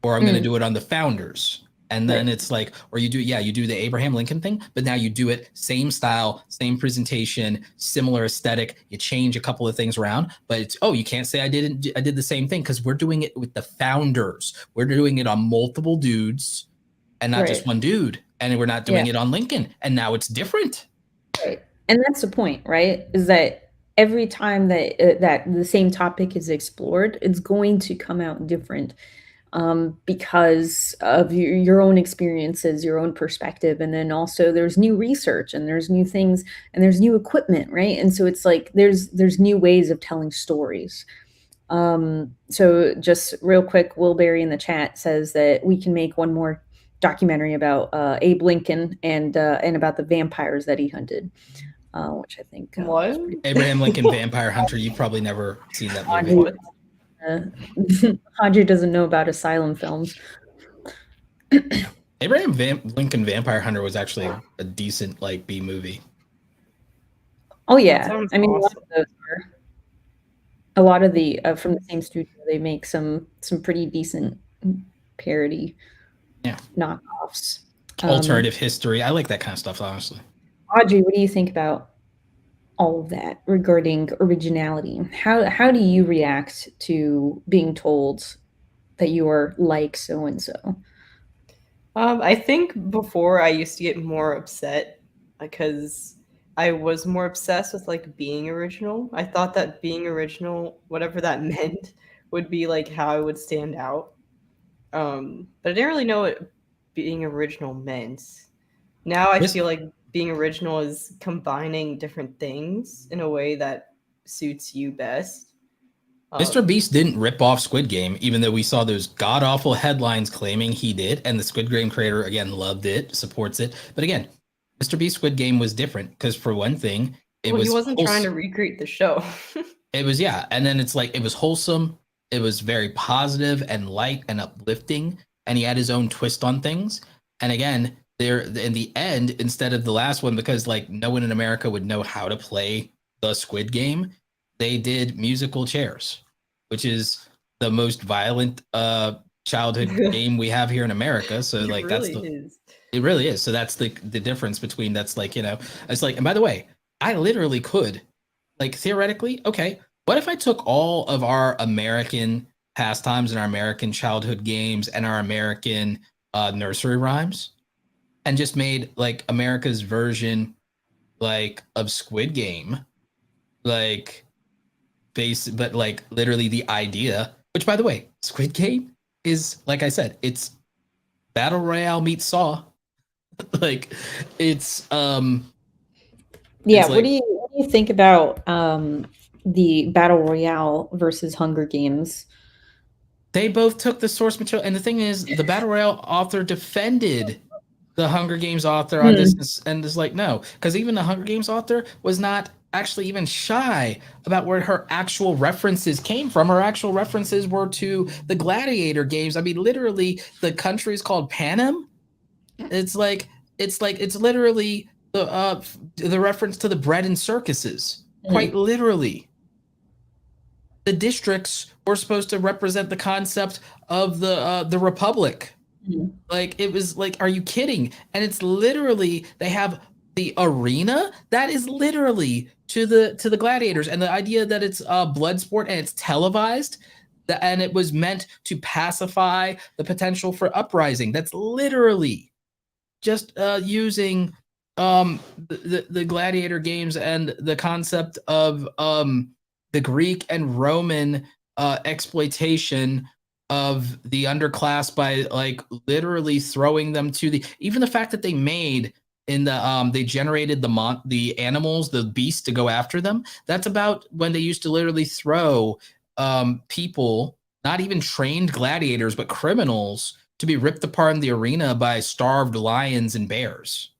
or I'm going to do it on the founders. And then it's like, or you do the Abraham Lincoln thing, but now you do it same style, same presentation, similar aesthetic. You change a couple of things around, but it's, you can't say I did the same thing, because we're doing it with the founders. We're doing it on multiple dudes and not just one dude. And we're not doing it on Lincoln. And now it's different. Right. And that's the point, right? Is that every time that that the same topic is explored, it's going to come out different. Because of your own experiences, your own perspective. And then also there's new research and there's new things and there's new equipment, right? And so it's like there's new ways of telling stories. So just real quick, Will Berry in the chat says that we can make one more documentary about Abe Lincoln and about the vampires that he hunted, which I think what? Abraham Lincoln Vampire Hunter. You've probably never seen that movie. Audrey doesn't know about asylum films. Abraham Lincoln Vampire Hunter was actually a decent B movie. Oh yeah, I mean, awesome. a lot of the from the same studio, they make some pretty decent parody knockoffs. Alternative history. I like that kind of stuff, honestly. Audrey, what do you think about all of that regarding originality? How do you react to being told that you are like so and so? I think before I used to get more upset because I was more obsessed with being original. I thought that being original, whatever that meant, would be how I would stand out. But I didn't really know what being original meant. Now I feel like being original is combining different things in a way that suits you best. Mr. Beast didn't rip off Squid Game, even though we saw those god-awful headlines claiming he did, and the Squid Game creator, again, loved it, supports it. But again, Mr. Beast Squid Game was different, because for one thing, he wasn't trying to recreate the show. It was, and then it's it was wholesome, it was very positive and light and uplifting, and he had his own twist on things. And again, there in the end, instead of the last one, because no one in America would know how to play the Squid Game, they did musical chairs, which is the most violent childhood game we have here in America. So it really is. So that's the difference between it's and by the way, I literally could theoretically, okay, what if I took all of our American pastimes and our American childhood games and our American nursery rhymes and just made America's version of Squid Game, but literally the idea, which by the way, Squid Game is, like I said, it's Battle Royale meets Saw. It's what do you think about the Battle Royale versus Hunger Games? They both took the source material, and the thing is, the Battle Royale author defended the Hunger Games author on this, and is no, because even the Hunger Games author was not actually even shy about where her actual references came from. Her actual references were to the Gladiator games. I mean, literally, the country is called Panem. It's literally the reference to the bread and circuses, quite literally. The districts were supposed to represent the concept of the republic. It was are you kidding? And it's literally, they have the arena that is literally to the gladiators, and the idea that it's a blood sport and it's televised, and it was meant to pacify the potential for uprising. That's literally just using the gladiator games and the concept of the Greek and Roman exploitation of the underclass by like literally throwing them to even the fact that they made they generated the animals, the beasts to go after them. That's about when they used to literally throw people, not even trained gladiators, but criminals, to be ripped apart in the arena by starved lions and bears.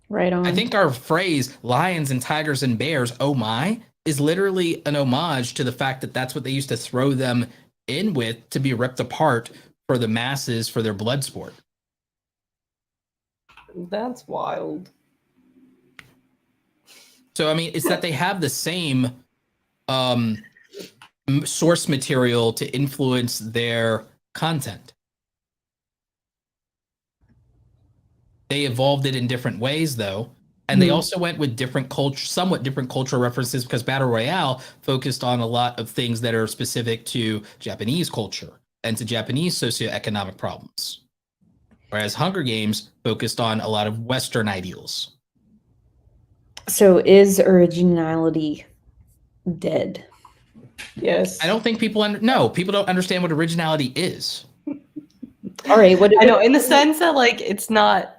Right on. I think our phrase lions and tigers and bears, oh my, is literally an homage to the fact that that's what they used to throw them in with to be ripped apart for the masses for their blood sport. That's wild. So, I mean, it's that they have the same source material to influence their content. They evolved it in different ways, though. And they also went with somewhat different cultural references, because Battle Royale focused on a lot of things that are specific to Japanese culture and to Japanese socioeconomic problems. Whereas Hunger Games focused on a lot of Western ideals. So is originality dead? Yes. I don't think people don't understand what originality is. All right, I know, in the sense that like it's not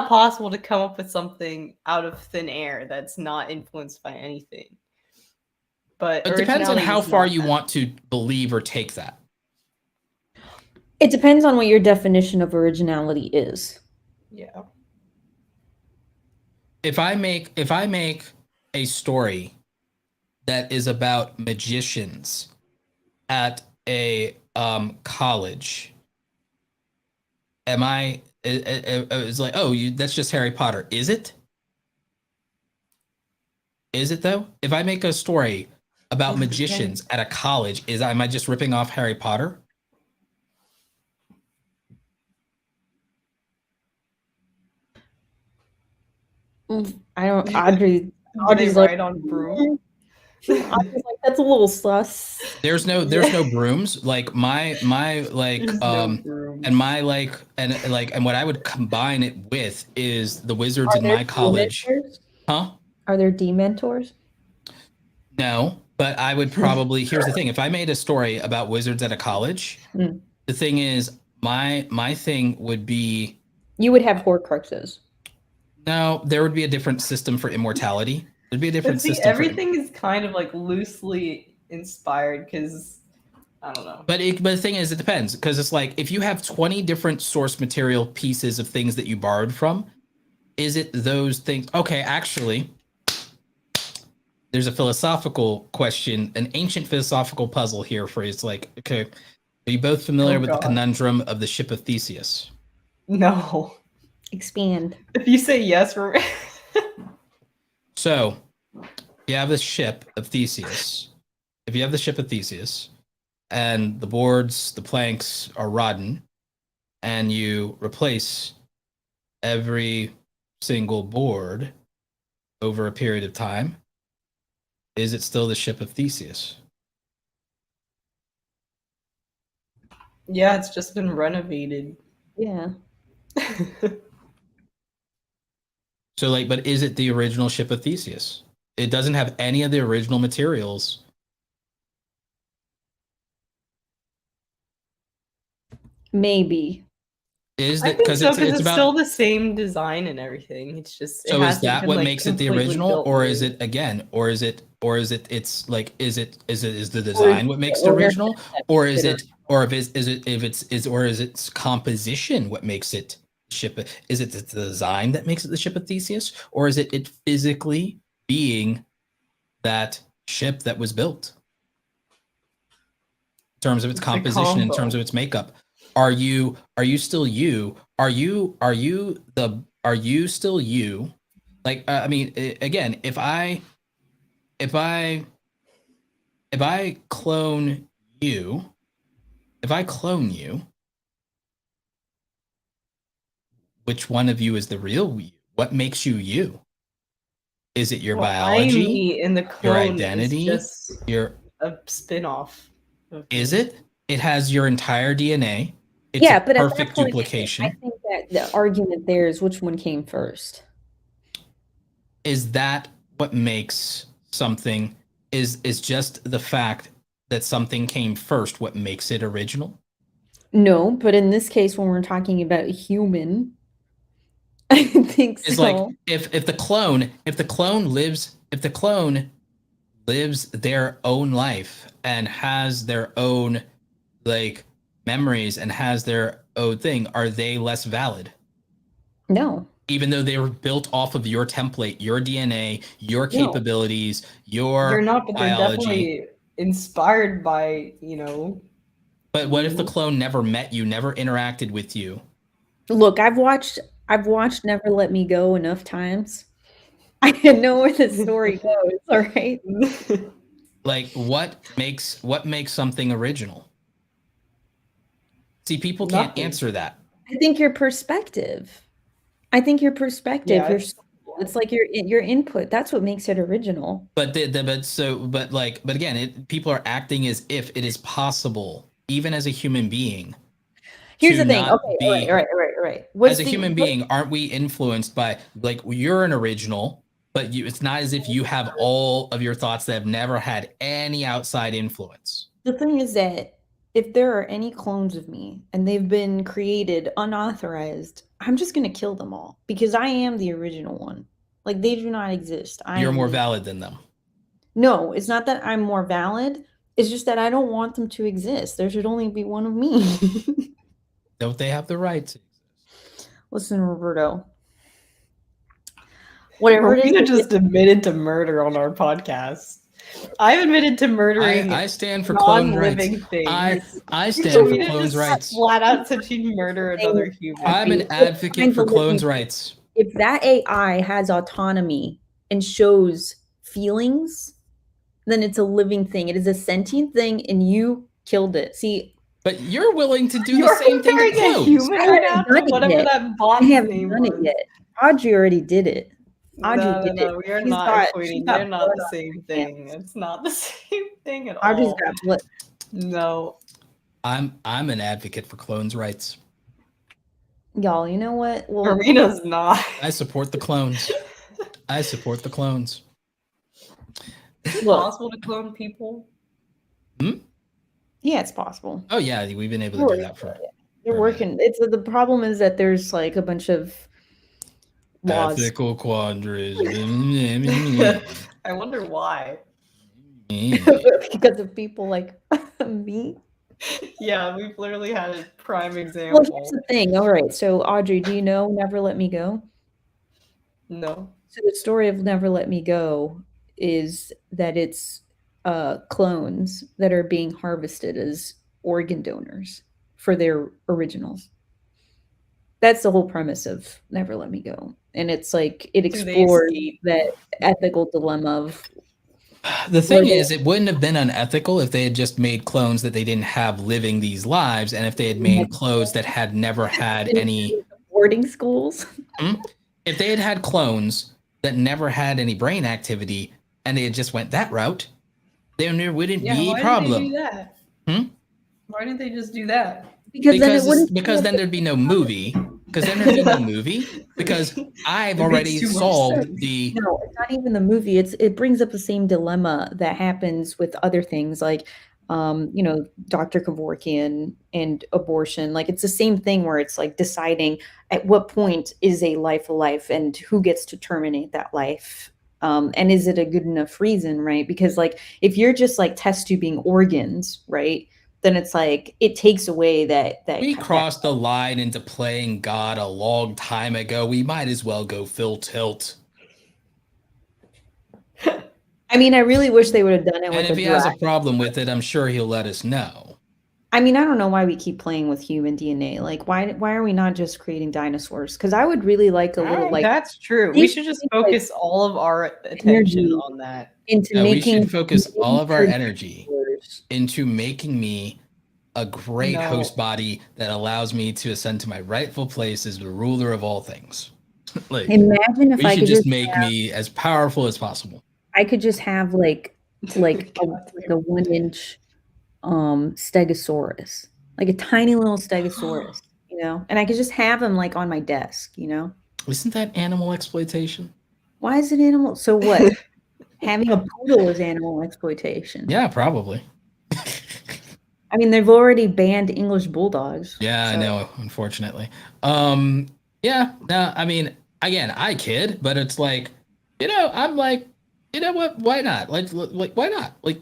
possible to come up with something out of thin air that's not influenced by anything. But it depends on how far you want to believe or take that. It depends on what your definition of originality is. Yeah. If I make a story that is about magicians at a college, it's like, oh, that's just Harry Potter. Is it? Is it though? If I make a story about magicians at a college, am I just ripping off Harry Potter? I don't. Audrey's like, right on broom. Audrey's like, that's a little sus. There's no brooms. Like my and my and what I would combine it with is the wizards in my college. Huh? Are there dementors? No, but I would probably. Here's the thing: if I made a story about wizards at a college, the thing is, my thing would be. You would have Horcruxes. No, there would be a different system for immortality. There'd be a different system. Everything is kind of like loosely inspired, because I don't know. But the thing is, it depends, because it's like if you have 20 different source material pieces of things that you borrowed from, is it those things? Okay, actually, there's a philosophical question, an ancient philosophical puzzle here for you. It's like, okay, are you both familiar with the conundrum of the ship of Theseus? No. Expand. If you say yes, we're... So, you have the ship of Theseus. If you have the ship of Theseus, and the boards, the planks are rotten, and you replace every single board over a period of time, is it still the ship of Theseus? Yeah, it's just been renovated. Yeah. So, like, but is it the original ship of Theseus? It doesn't have any of the original materials. Maybe. Is that because it's about, still the same design and everything? It's just so is that what makes it the original, or is it the design what makes it original, or is its composition what makes it ship? Is it the design that makes it the ship of Theseus, or is it physically being that ship that was built? In terms of its composition, in terms of its makeup. Are you still you? Are you still you? Like, I mean, again, if I clone you, which one of you is the real you? What makes you you? Is it your biology? I'm me, and the clone your identity? Is just a spin-off. Is it? It has your entire DNA. It's but perfect at that point, duplication. I think that the argument there is which one came first. is that what makes something is just the fact that something came first what makes it original? No, but in this case, when we're talking about human, I think It's so. like if the clone lives their own life and has their own like memories and has their own thing, are they less valid? No. Even though they were built off of your template, your DNA, your capabilities, your They're not, but they're biology. definitely inspired by, you know. But what if the clone never met you, never interacted with you? Look, I've watched Never Let Me Go enough times. I know where the story goes, all right? Like what makes something original? See, people can't answer that. I think your perspective. Yeah, It's like your input. That's what makes it original. But again, people are acting as if it is possible, even as a human being. Here's the thing. Okay, all right. As a human being, aren't we influenced by like you're an original, but it's not as if you have all of your thoughts that have never had any outside influence. The thing is that if there are any clones of me and they've been created unauthorized, I'm just going to kill them all because I am the original one. Like they do not exist. You're more valid than them. No, it's not that I'm more valid. It's just that I don't want them to exist. There should only be one of me. Don't they have the right to exist? Listen, Roberto. Whatever it Romina is, just admitted to murder on our podcast. I've admitted to murdering. I stand for clone rights. Things. I stand for clones' rights. Flat out said she'd murder another human. I'm an advocate for clones' rights. If that AI has autonomy and shows feelings, then it's a living thing. It is a sentient thing, and you killed it. See, but you're willing to do the same thing to clones. Human right now to whatever that bot name was. It yet. Audrey already did it. No, we are not equating. They're not the same thing. It's not the same thing at all. Audrey's got blood. No. I'm an advocate for clones' rights. Y'all, you know what? Well, Marina's not. I support the clones. I support the clones. Is it possible to clone people? Yeah, it's possible. Oh yeah, we've been able to do that for. They're working. It's the problem is that there's like a bunch of laws. Ethical quandaries. I wonder why. Because of people like me. Yeah, we've literally had a prime example. Well, here's the thing. All right, so Audrey, do you know Never Let Me Go? No. So the story of Never Let Me Go is that it's clones that are being harvested as organ donors for their originals. That's the whole premise of Never Let Me Go. And it's like it explores that ethical dilemma of the thing is, it wouldn't have been unethical if they had just made clones that they didn't have living these lives, and if they had made clones that had never had any boarding schools. If they had had clones that never had any brain activity, and they had just went that route, then there wouldn't be a problem. Did they do that? Why didn't they just do that? Because then there'd be no movie. Because then there'd be no movie. Because I've already solved the. No, it's not even the movie. It brings up the same dilemma that happens with other things like, Dr. Kevorkian and abortion. Like it's the same thing where it's like deciding at what point is a life a life and who gets to terminate that life. And is it a good enough reason, right? Because like if you're just like test tubing organs, right? Then it's like it takes away that we crossed the line into playing God a long time ago. We might as well go full tilt. I mean, I really wish they would have done it. And if he has a problem with it, I'm sure he'll let us know. I mean, I don't know why we keep playing with human DNA. Like, why are we not just creating dinosaurs? Because I would really like a little like. That's true. We should just focus all of our attention on that. We should focus all of our energy into making me a great host body that allows me to ascend to my rightful place as the ruler of all things. Like, imagine if I could just make me as powerful as possible. I could just have like a 1-inch stegosaurus, like a tiny little stegosaurus, and I could just have him like on my desk, Isn't that animal exploitation? Why is it animal? So what? Having a poodle is animal exploitation. Yeah, probably. I mean, they've already banned English bulldogs. Yeah, so. I know, unfortunately. Yeah, no, I mean, again, I kid, but it's like, I'm like, you know what? Why not? Like, why not? Like,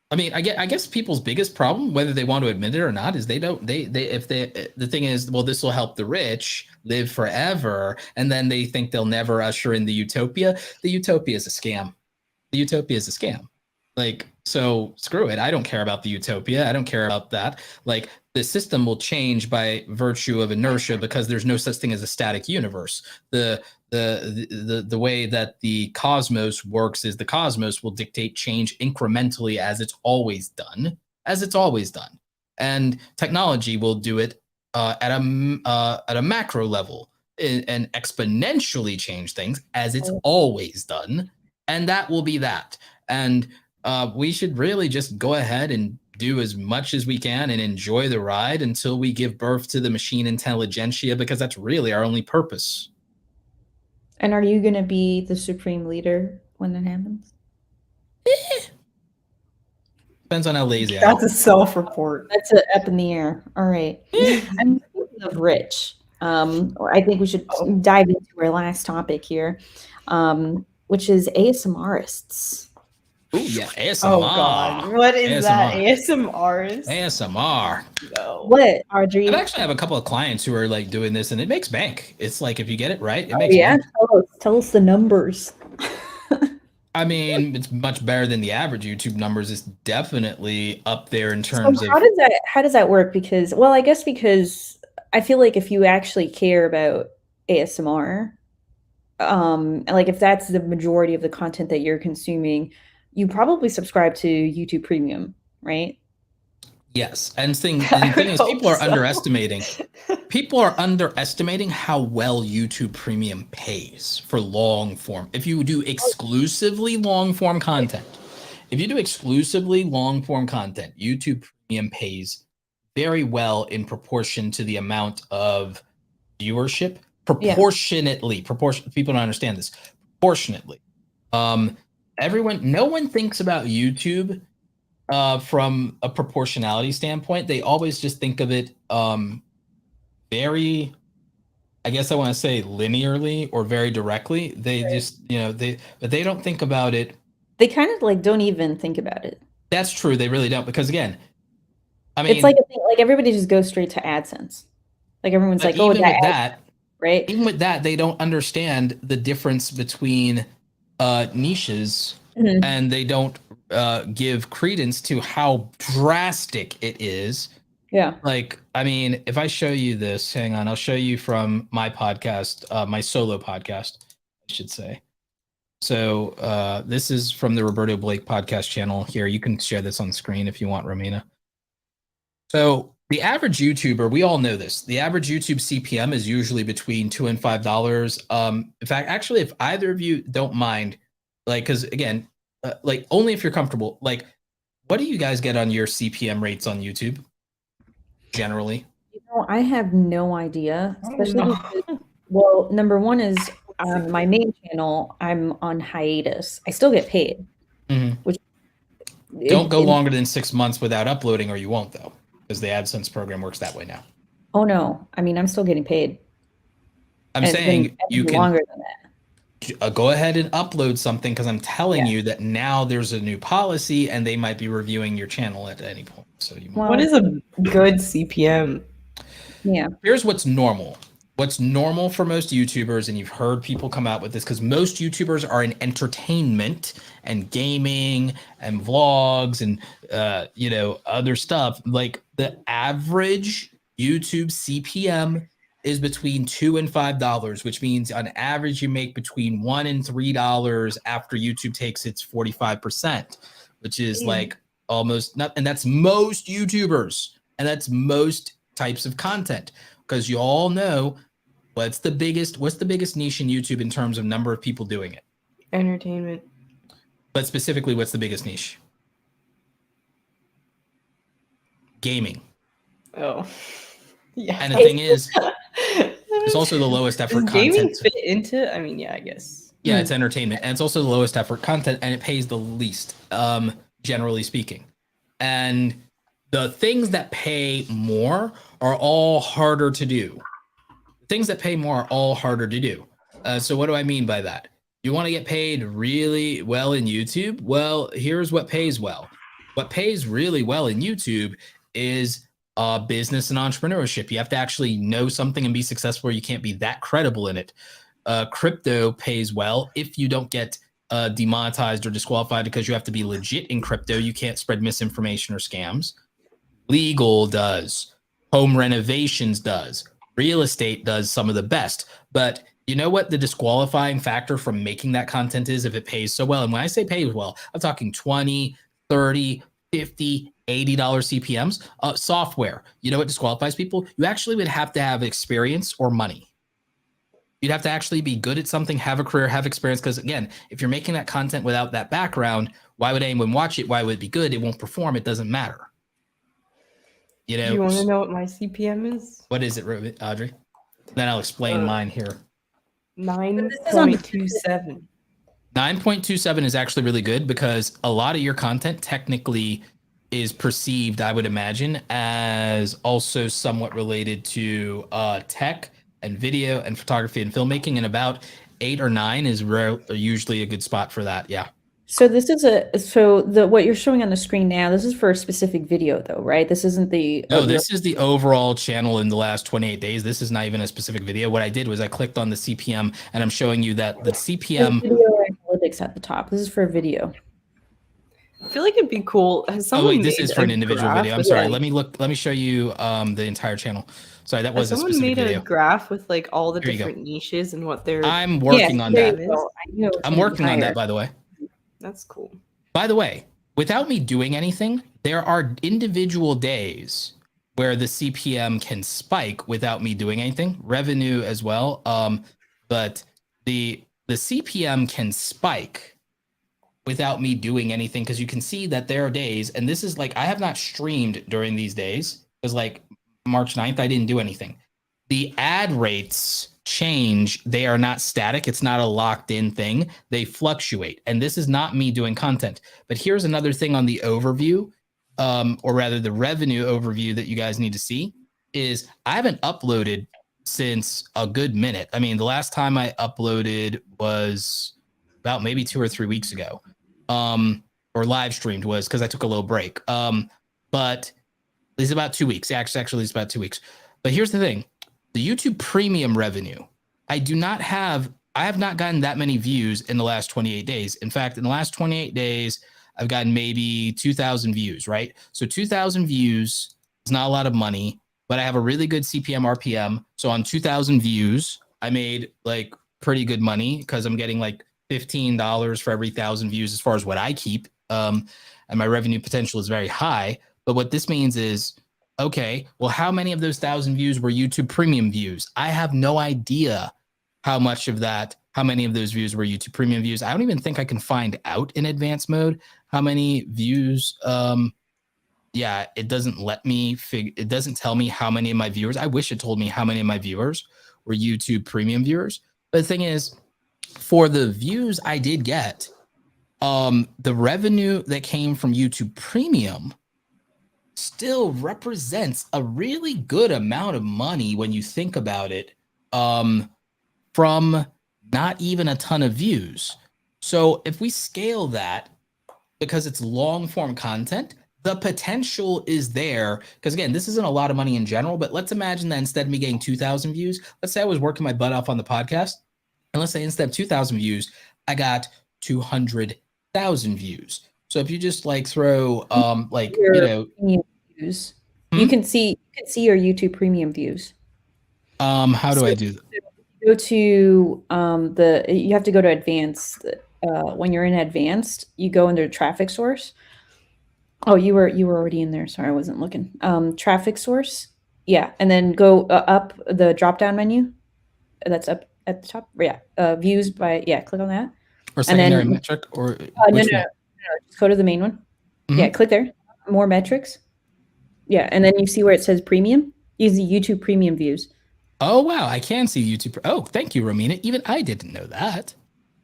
I mean, I guess people's biggest problem, whether they want to admit it or not, is the thing is, well, this will help the rich live forever, and then they think they'll never usher in the utopia. The utopia is a scam. The utopia is a scam. Like, so screw it. I don't care about the utopia. I don't care about that. Like, the system will change by virtue of inertia because there's no such thing as a static universe. The way that the cosmos works is the cosmos will dictate change incrementally as it's always done, and technology will do it at a macro level and exponentially change things as it's always done, and that will be that. And we should really just go ahead and do as much as we can and enjoy the ride until we give birth to the machine intelligentsia, because that's really our only purpose. And are you going to be the supreme leader when that happens? Depends on how lazy I am. That's a self-report. That's up in the air. All right. I'm thinking of rich. I think we should dive into our last topic here, which is ASMRists. Oh yeah, ASMR. Oh God, what is that? ASMRs? ASMR. No. What, Audrey? I actually have a couple of clients who are like doing this, and it makes bank. It's like if you get it right, it Oh, makes yeah. bank. Tell us the numbers. I mean, it's much better than the average YouTube numbers. It's definitely up there in terms So of how does that work? Because, well, I guess because I feel like if you actually care about ASMR, like if that's the majority of the content that you're consuming, you probably subscribe to YouTube Premium, right? Yes, and the thing is, people are underestimating. People are underestimating how well YouTube Premium pays for long form. If you do exclusively long form content, YouTube Premium pays very well in proportion to the amount of viewership. Proportionately, people don't understand this. Proportionately, no one thinks about YouTube from a proportionality standpoint. They always just think of it very, I guess I want to say linearly or very directly. They just, but they don't think about it. They kind of like don't even think about it. That's true. They really don't, because again, I mean, it's like a thing, like everybody just goes straight to AdSense. Like everyone's like, oh, right? Even with that, they don't understand the difference between niches, and they don't give credence to how drastic it is. Yeah. Like, I mean, if I show you this, hang on, I'll show you from my podcast, my solo podcast, I should say. So this is from the Roberto Blake podcast channel here. You can share this on screen if you want, Romina. So the average YouTuber, we all know this. The average YouTube CPM is usually between $2 and $5. In fact, actually, if either of you don't mind, like, because again, like only if you're comfortable, like, what do you guys get on your CPM rates on YouTube generally? I have no idea. Especially because, well, number one is on my main channel, I'm on hiatus. I still get paid. Which don't go longer than 6 months without uploading, or you won't, though, because the AdSense program works that way now. Oh no, I mean, I'm still getting paid. I'm saying you can longer than that. Go ahead and upload something, because I'm telling you that now there's a new policy and they might be reviewing your channel at any point. So what is a good CPM? Yeah. Here's what's normal. What's normal for most YouTubers, and you've heard people come out with this, because most YouTubers are in entertainment and gaming and vlogs and other stuff. Like, the average YouTube CPM is between $2 and $5, which means on average you make between $1 and $3 after YouTube takes its 45%, which is like almost not, and that's most YouTubers, and that's most types of content, because you all know what's the biggest niche in YouTube in terms of number of people doing it? Entertainment. But specifically, what's the biggest niche? Gaming. Oh. Yeah. And the thing is, it's also the lowest effort content. Gaming fit into? I mean, yeah, I guess. Yeah, it's entertainment, and it's also the lowest effort content, and it pays the least, generally speaking. And the things that pay more are all harder to do. Things that pay more are all harder to do. So what do I mean by that? You want to get paid really well in YouTube? Well, here's what pays well. What pays really well in YouTube is business and entrepreneurship. You have to actually know something and be successful, or you can't be that credible in it. Crypto pays well if you don't get demonetized or disqualified, because you have to be legit in crypto. You can't spread misinformation or scams. Legal does. Home renovations does. Real estate does some of the best. But you know what the disqualifying factor from making that content is if it pays so well? And when I say pays well, I'm talking 20, 30, 50, $80 CPMs. Software. You know what disqualifies people? You actually would have to have experience or money. You'd have to actually be good at something, have a career, have experience. Because again, if you're making that content without that background, why would anyone watch it? Why would it be good? It won't perform. It doesn't matter. You know. Do you want to know what my CPM is? What is it, Audrey? Then I'll explain mine here. 9.27. 9.27 is actually really good, because a lot of your content technically is perceived, I would imagine, as also somewhat related to tech and video and photography and filmmaking, and about 8 or 9 is usually a good spot for that. Yeah. So this is what you're showing on the screen now, this is for a specific video though, right? This isn't the No, this is the overall channel in the last 28 days. This is not even a specific video. What I did was I clicked on the CPM, and I'm showing you that the CPM video analytics at the top. This is for a video. I feel like it'd be cool. Oh wait, this is for an individual video. I'm sorry. Let me show you the entire channel. Sorry, that was a specific video. Someone made a graph with like all the different niches and what they're. I'm working on that. I'm working on that, by the way. That's cool. By the way, without me doing anything, there are individual days where the CPM can spike without me doing anything. Revenue as well. But the CPM can spike without me doing anything, because you can see that there are days, and this is like, I have not streamed during these days, because like March 9th, I didn't do anything. The ad rates change. They are not static. It's not a locked in thing. They fluctuate. And this is not me doing content. But here's another thing on the overview, or rather the revenue overview that you guys need to see, is I haven't uploaded since a good minute. I mean, the last time I uploaded was about maybe 2 or 3 weeks ago, or live streamed was, because I took a little break. But it's about 2 weeks. Actually, it's about 2 weeks. But here's the thing. The YouTube premium revenue, I have not gotten that many views in the last 28 days. In fact, in the last 28 days, I've gotten maybe 2,000 views, right? So 2,000 views is not a lot of money, but I have a really good CPM RPM. So on 2,000 views, I made like pretty good money, because I'm getting like $15 for every 1,000 views as far as what I keep. And my revenue potential is very high. But what this means is, okay, well, how many of those 1,000 views were YouTube premium views? I have no idea how many of those views were YouTube premium views. I don't even think I can find out in advanced mode how many views. Yeah, it doesn't let me it doesn't tell me how many of my viewers. I wish it told me how many of my viewers were YouTube premium viewers. But the thing is, for the views I did get, the revenue that came from YouTube premium still represents a really good amount of money when you think about it, from not even a ton of views. So if we scale that, because it's long form content, the potential is there. Because again, this isn't a lot of money in general, but let's imagine that instead of me getting 2,000 views, let's say I was working my butt off on the podcast, and let's say instead of 2,000 views, I got 200,000 views. So if you just like throw views, you can see your YouTube premium views. How do I do that? Go to you have to go to advanced. When you're in advanced, you go under traffic source. Oh, you were already in there. Sorry, I wasn't looking. Traffic source. Yeah, and then go up the drop down menu. That's up at the top. Yeah, views by click on that. Or secondary metric, or no, just go to the main one. Mm-hmm. Yeah, click there. More metrics. Yeah, and then you see where it says premium. Use the YouTube premium views. Oh wow, I can see YouTube. Oh, thank you, Romina. Even I didn't know that.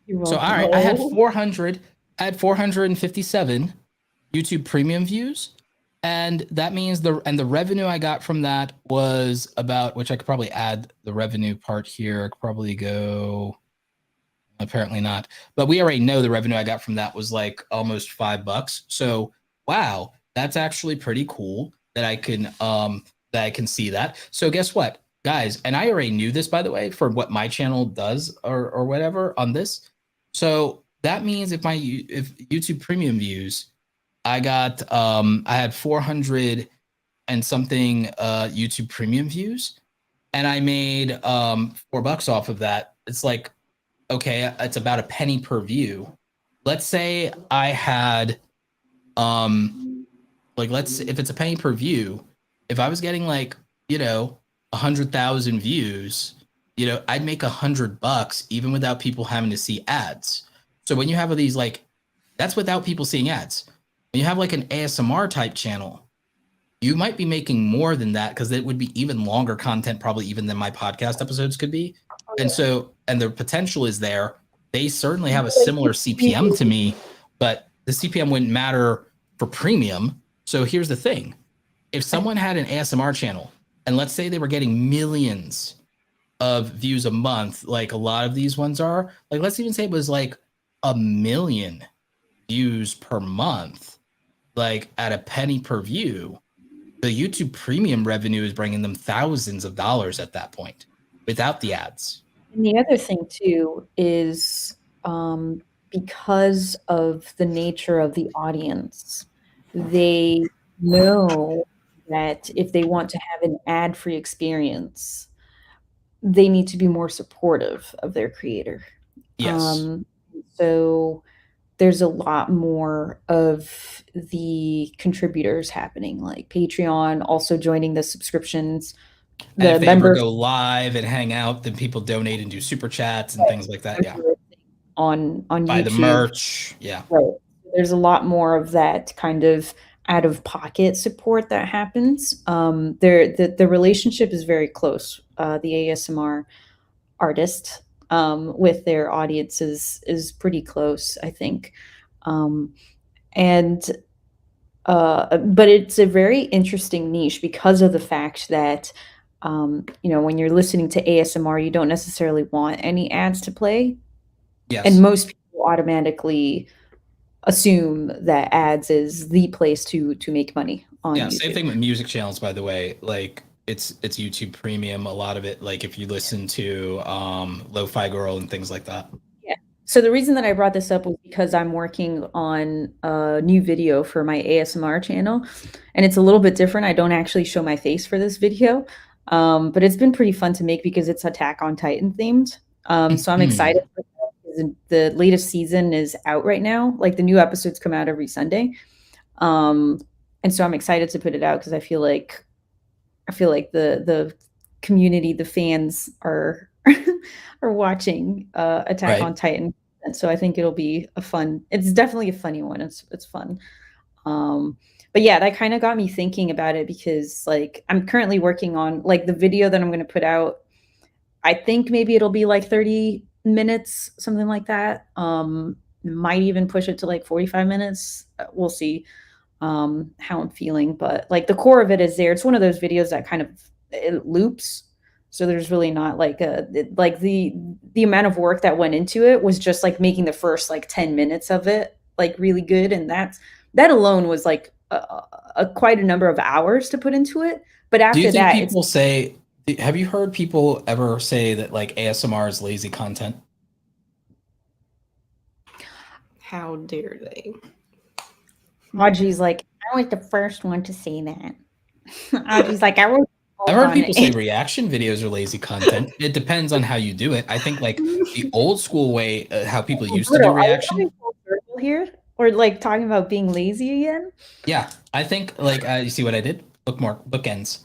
So all right, I had 457 YouTube Premium views, and that means the revenue I got from that was about, which I could probably add the revenue part here. I could probably go. Apparently not, but we already know the revenue I got from that was like almost $5. So wow, that's actually pretty cool that I can see that. So guess what, guys? And I already knew this, by the way, for what my channel does or whatever on this. So that means if YouTube Premium views, I got I had 400 and something YouTube Premium views, and I made $4 off of that. It's like, okay, it's about a penny per view. Let's say I had like, if it's a penny per view, if I was getting like, 100,000 views, I'd make $100 even without people having to see ads. So when you have these, like, that's without people seeing ads. When you have like an ASMR type channel, you might be making more than that, because it would be even longer content, probably even than my podcast episodes could be. And so, and the potential is there. They certainly have a similar CPM to me, but the CPM wouldn't matter for premium. So here's the thing. If someone had an ASMR channel, and let's say they were getting millions of views a month, like a lot of these ones are, like, let's even say it was like 1 million views per month, like at a penny per view, the YouTube Premium revenue is bringing them thousands of dollars at that point without the ads. And the other thing too is because of the nature of the audience, they know that if they want to have an ad-free experience, they need to be more supportive of their creator. Yes. So there's a lot more of the contributors happening, like Patreon, also joining the subscriptions. And if they ever go live and hang out, then people donate and do super chats and things like that. Yeah. On Buy YouTube. the merch. Yeah. Right. There's a lot more of that kind of out of pocket support that happens. The relationship is very close. The ASMR artist with their audiences is pretty close, I think. But it's a very interesting niche because of the fact that when you're listening to ASMR, you don't necessarily want any ads to play. Yes. And most people automatically assume that ads is the place to make money on YouTube. Same thing with music channels, by the way. Like, it's YouTube Premium, a lot of it, like if you listen to Lo-Fi Girl and things like that. Yeah. So the reason that I brought this up was because I'm working on a new video for my ASMR channel, and it's a little bit different. I don't actually show my face for this video, but it's been pretty fun to make because it's Attack on Titan themed. So I'm excited for that. The latest season is out right now. Like, the new episodes come out every Sunday. And so I'm excited to put it out because I feel like the community, the fans are are watching Attack on Titan. And so I think it'll be it's definitely a funny one. It's fun. But yeah, that kind of got me thinking about it because, like, I'm currently working on, like, the video that I'm going to put out. I think maybe it'll be like 30 minutes, something like that. Might even push it to like 45 minutes. We'll see how I'm feeling, but like the core of it is there. It's one of those videos that kind of, it loops. So there's really not like the amount of work that went into it was just like making the first like 10 minutes of it like really good. And that alone was like quite a number of hours to put into it. But after that, people say, have you heard people ever say that like ASMR is lazy content? How dare they? Audrey's like, I was the first one to say that. Audrey's like, I've heard people say reaction videos are lazy content. It depends on how you do it. I think like the old school way, how people used to do reaction. Here, or like talking about being lazy again? Yeah, I think like you see what I did? Bookends,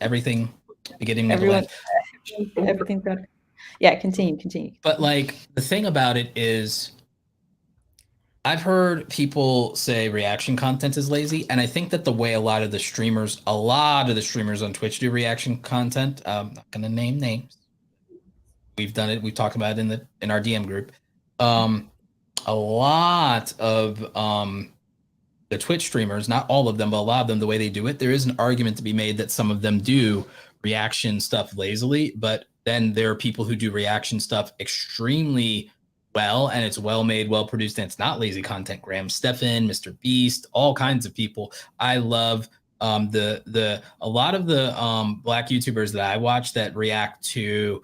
everything beginning, middle, end. Everything's good. Yeah, continue. But like the thing about it is, I've heard people say reaction content is lazy, and I think that the way a lot of the streamers on Twitch do reaction content, I'm not going to name names. We've done it. We've talked about it in our DM group. a lot of the Twitch streamers, not all of them, but a lot of them, the way they do it, there is an argument to be made that some of them do reaction stuff lazily, but then there are people who do reaction stuff extremely well, and it's well made, well produced, and it's not lazy content. Graham Stephan, Mr. Beast, all kinds of people. I love a lot of the Black YouTubers that I watch that react to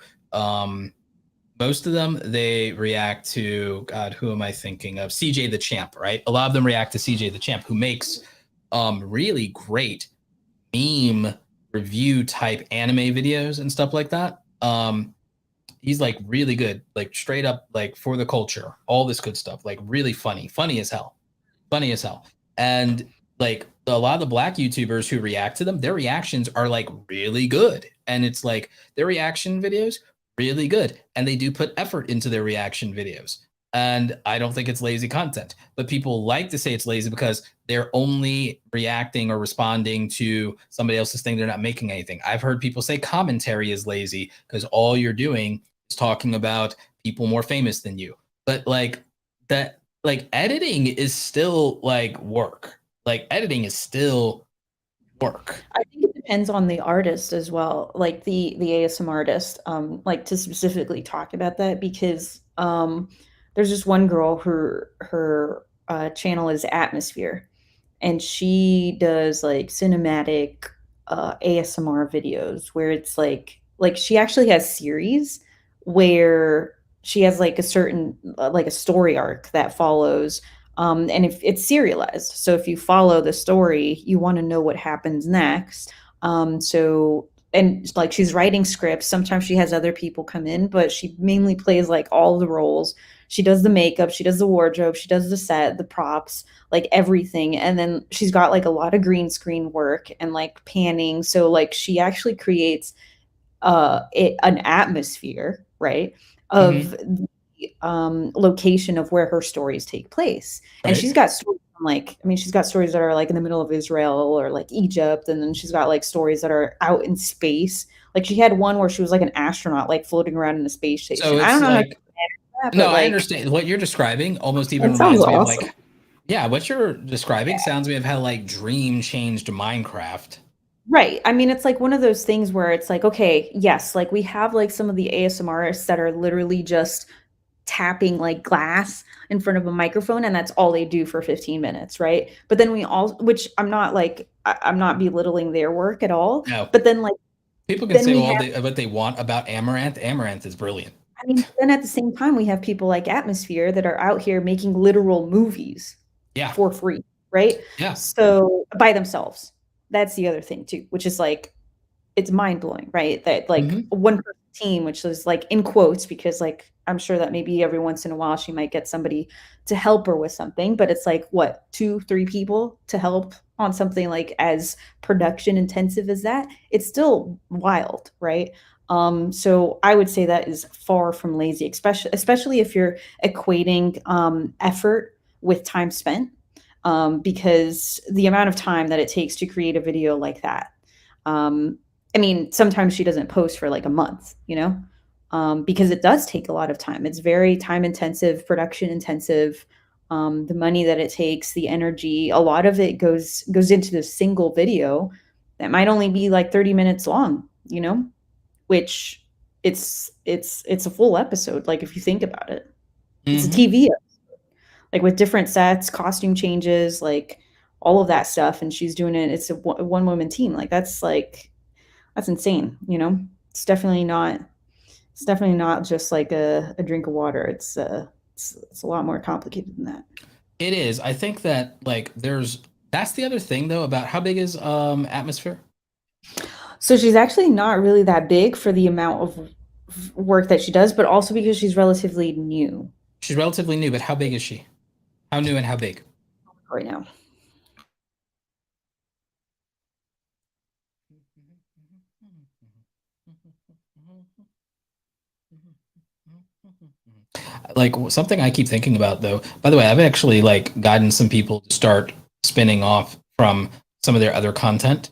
most of them, they react to, God, who am I thinking of? CJ the Champ, right? A lot of them react to CJ the Champ, who makes really great meme review type anime videos and stuff like that. He's like really good, like straight up, like for the culture, all this good stuff, like really funny as hell. And like a lot of the Black YouTubers who react to them, their reactions are like really good. And it's like their reaction videos, really good. And they do put effort into their reaction videos. And I don't think it's lazy content, but people like to say it's lazy because they're only reacting or responding to somebody else's thing. They're not making anything. I've heard people say commentary is lazy because all you're doing is talking about people more famous than you. But like that, like editing is still like work. Like editing is still work. I think it depends on the artist as well, like the ASM artist, like to specifically talk about that, because there's just one girl, her channel is Atmosphere, and she does like cinematic ASMR videos where it's like she actually has series where she has like a certain like a story arc that follows, and if it's serialized, so if you follow the story, you want to know what happens next. So, and like she's writing scripts. Sometimes she has other people come in, but she mainly plays like all the roles. She does the makeup, she does the wardrobe, she does the set, the props, like everything. And then she's got like a lot of green screen work and like panning. So like she actually creates an atmosphere, right, of the location of where her stories take place. And Right. she's got stories from like, I mean, she's got stories that are like in the middle of Israel or like Egypt, and then she's got like stories that are out in space. Like she had one where she was like an astronaut, like floating around in a space station. So I don't know like, how to no, like, I understand what you're describing. Almost even that sounds reminds me of awesome. like, yeah, what you're describing sounds to me of how like Dream changed Minecraft. Right. I mean, it's like one of those things where it's like, okay, yes, like we have like some of the ASMRists that are literally just tapping like glass in front of a microphone, and that's all they do for 15 minutes, right? But then we all, which I'm not like, I'm not belittling their work at all. No. But then like People can then say we what they want about Amaranth. Amaranth is brilliant. I mean, then at the same time, we have people like Atmosphere that are out here making literal movies Yeah. for free, right? Yeah. So by themselves. That's the other thing too, which is like, it's mind blowing, right? That like one person team, which is like in quotes, because like I'm sure that maybe every once in a while she might get somebody to help her with something, but it's like what, 2-3 people to help on something like as production intensive as that. It's still wild, right? So I would say that is far from lazy, especially if you're equating effort with time spent, because the amount of time that it takes to create a video like that. I mean, sometimes she doesn't post for like a month, you know, because it does take a lot of time. It's very time intensive, production intensive. The money that it takes, the energy, a lot of it goes into this single video that might only be like 30 minutes long, you know, which it's a full episode. Like if you think about it, it's a TV episode, like with different sets, costume changes, like all of that stuff. And she's doing it. It's a one woman team. Like that's insane. You know, it's definitely not just like a drink of water. It's a lot more complicated than that. It is. I think that like that's the other thing though about how big is Atmosphere? So she's actually not really that big for the amount of work that she does, but also because she's relatively new. She's relatively new, but how big is she? How new and how big? Right now. Like something I keep thinking about though, by the way, I've actually like gotten some people to start spinning off from some of their other content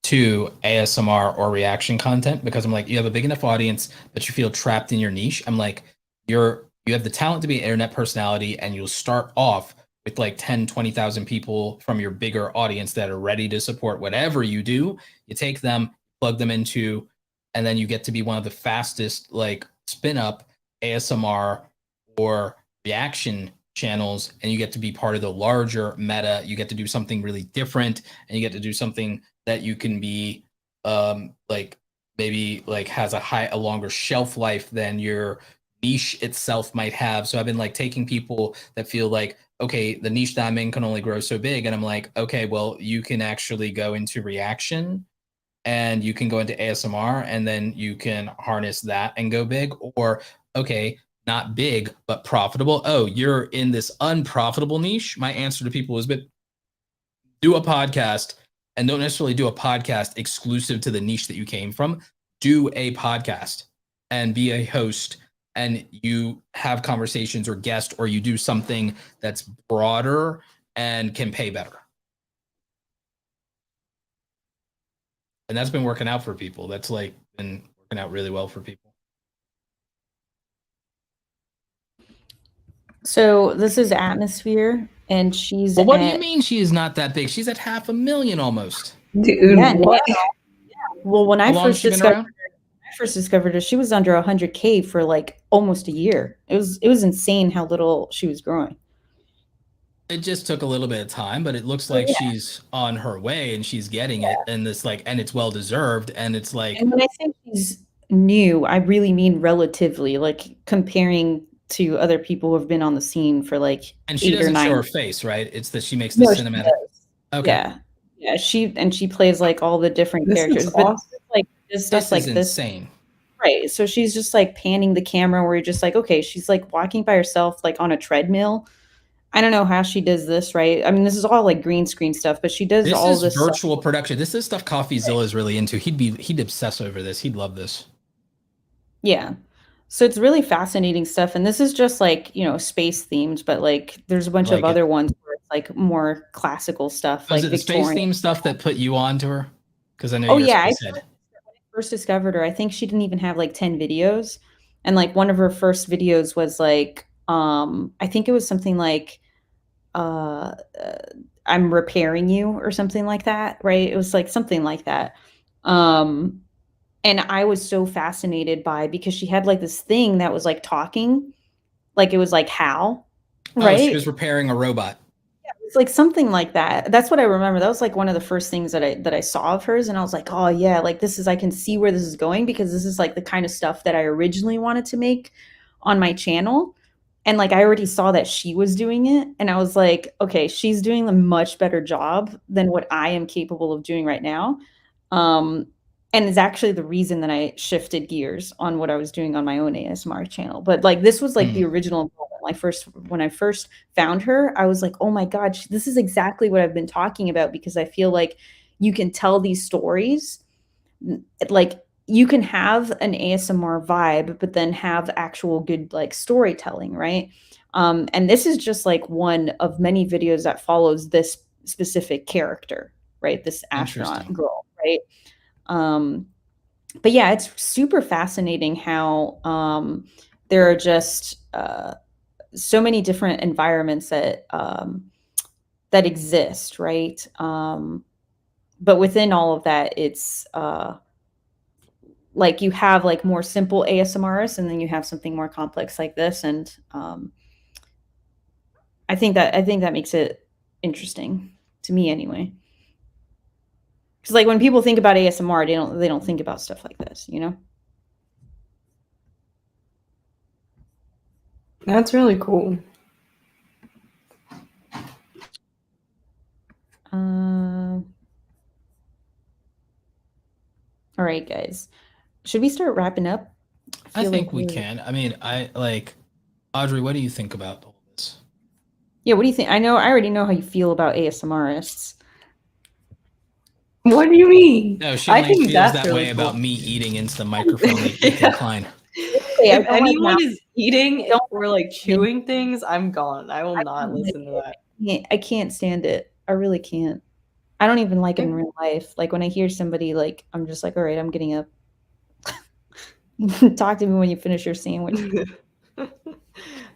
to ASMR or reaction content, because I'm like, you have a big enough audience that you feel trapped in your niche. I'm like, you're you have the talent to be an internet personality, and you'll start off with like 10, 20,000 people from your bigger audience that are ready to support whatever you do. You take them, plug them into, and then you get to be one of the fastest like spin up ASMR or reaction channels, and you get to be part of the larger meta. You get to do something really different, and you get to do something that you can be like maybe like has a longer shelf life than your niche itself might have. So I've been like taking people that feel like, okay, the niche that I'm in can only grow so big, and I'm like, okay, well, you can actually go into reaction and you can go into ASMR, and then you can harness that and go big. Or okay, not big but profitable. Oh, you're in this unprofitable niche. My answer to people has been do a podcast, and don't necessarily do a podcast exclusive to the niche that you came from. Do a podcast and be a host, and you have conversations or guests, or you do something that's broader and can pay better. And that's been working out for people. That's like been working out really well for people. So this is Atmosphere, and she's. Well, what do you mean she is not that big? She's at 500,000 almost. Dude, Yeah, what? Well, when How I long has first she been discovered around? her, she was under 100K for like almost a year. It was insane how little she was growing. It just took a little bit of time, but it looks like she's on her way and she's getting it, and this like, and it's well deserved, and it's like. And when I say she's new, I really mean relatively, like comparing to other people who have been on the scene for like And she 8 or doesn't 9. show her face, right? It's that she makes the No, she cinematic. does. Okay. Yeah, she plays like all the different This characters, is but awesome. like just stuff This like is this, insane. right? So she's just like panning the camera, where you're just like, okay, she's like walking by herself, like on a treadmill. I don't know how she does this, right? I mean, this is all like green screen stuff, but she does This all is this virtual production. This is stuff CoffeeZilla is really into. He'd obsess over this. He'd love this. Yeah. So it's really fascinating stuff. And this is just like, space themed, but like there's a bunch of other ones where it's like more classical stuff, like Is it the space Victorian. theme stuff that put you on to her? Because I know Oh you're yeah, a when space head. I first discovered her, I think she didn't even have like 10 videos. And like one of her first videos was like, I think it was something like, I'm repairing you or something like that, right? It was like something like that. And I was so fascinated by, because she had like this thing that was like talking, like it was like Hal, right? Oh, she was repairing a robot. Yeah, it's like something like that. That's what I remember. That was like one of the first things that I saw of hers, and I was like, oh yeah, like this is, I can see where this is going, because this is like the kind of stuff that I originally wanted to make on my channel. And like I already saw that she was doing it, and I was like, okay, she's doing a much better job than what I am capable of doing right now. And it's actually the reason that I shifted gears on what I was doing on my own ASMR channel. But like this was like the original when I first found her, I was like, oh my God, this is exactly what I've been talking about, because I feel like you can tell these stories. Like you can have an ASMR vibe, but then have actual good like storytelling, right? And this is just like one of many videos that follows this specific character, right? This astronaut girl, right? But yeah, it's super fascinating how there are just so many different environments that that exist, right? But within all of that, it's like you have like more simple ASMRs, and then you have something more complex like this, and I think that makes it interesting to me anyway. Because like when people think about ASMR, they don't think about stuff like this, That's really cool. All right, guys. Should we start wrapping up? I think we can. I mean, I like Audrey, what do you think about all this? Yeah, what do you think? I already know how you feel about ASMRists. What do you mean? No, she I like think feels that's that really way cool. about me eating into the microphone like Yeah. Ethan Klein. If anyone is eating or like chewing things, I'm gone. I will not listen to that. I can't stand it. I really can't. I don't even like it in real life. Like when I hear somebody, like I'm just like, all right, I'm getting up. Talk to me when you finish your sandwich.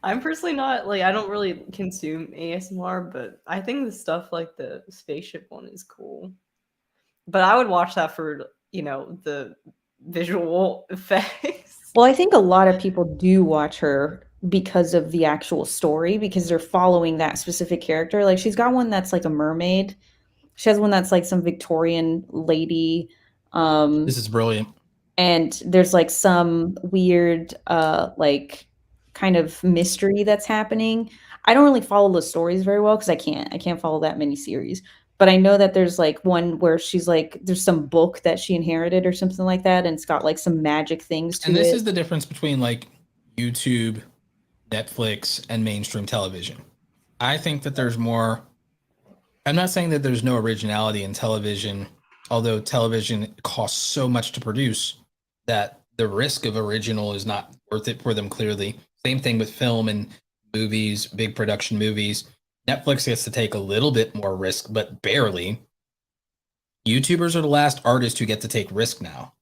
I'm personally not like I don't really consume ASMR, but I think the stuff like the spaceship one is cool. But I would watch that for, you know, the visual effects. Well, I think a lot of people do watch her because of the actual story, because they're following that specific character. Like she's got one that's like a mermaid. She has one that's like some Victorian lady. This is brilliant. And there's like some weird like kind of mystery that's happening. I don't really follow the stories very well because I can't follow that many series. But I know that there's like one where she's like there's some book that she inherited or something like that, and it's got like some magic things to it. And this is the difference between like YouTube, Netflix, and mainstream television. I think that there's more. I'm not saying that there's no originality in television, although television costs so much to produce that the risk of original is not worth it for them, clearly. Same thing with film and movies, big production movies. Netflix gets to take a little bit more risk, but barely. YouTubers are the last artists who get to take risk now.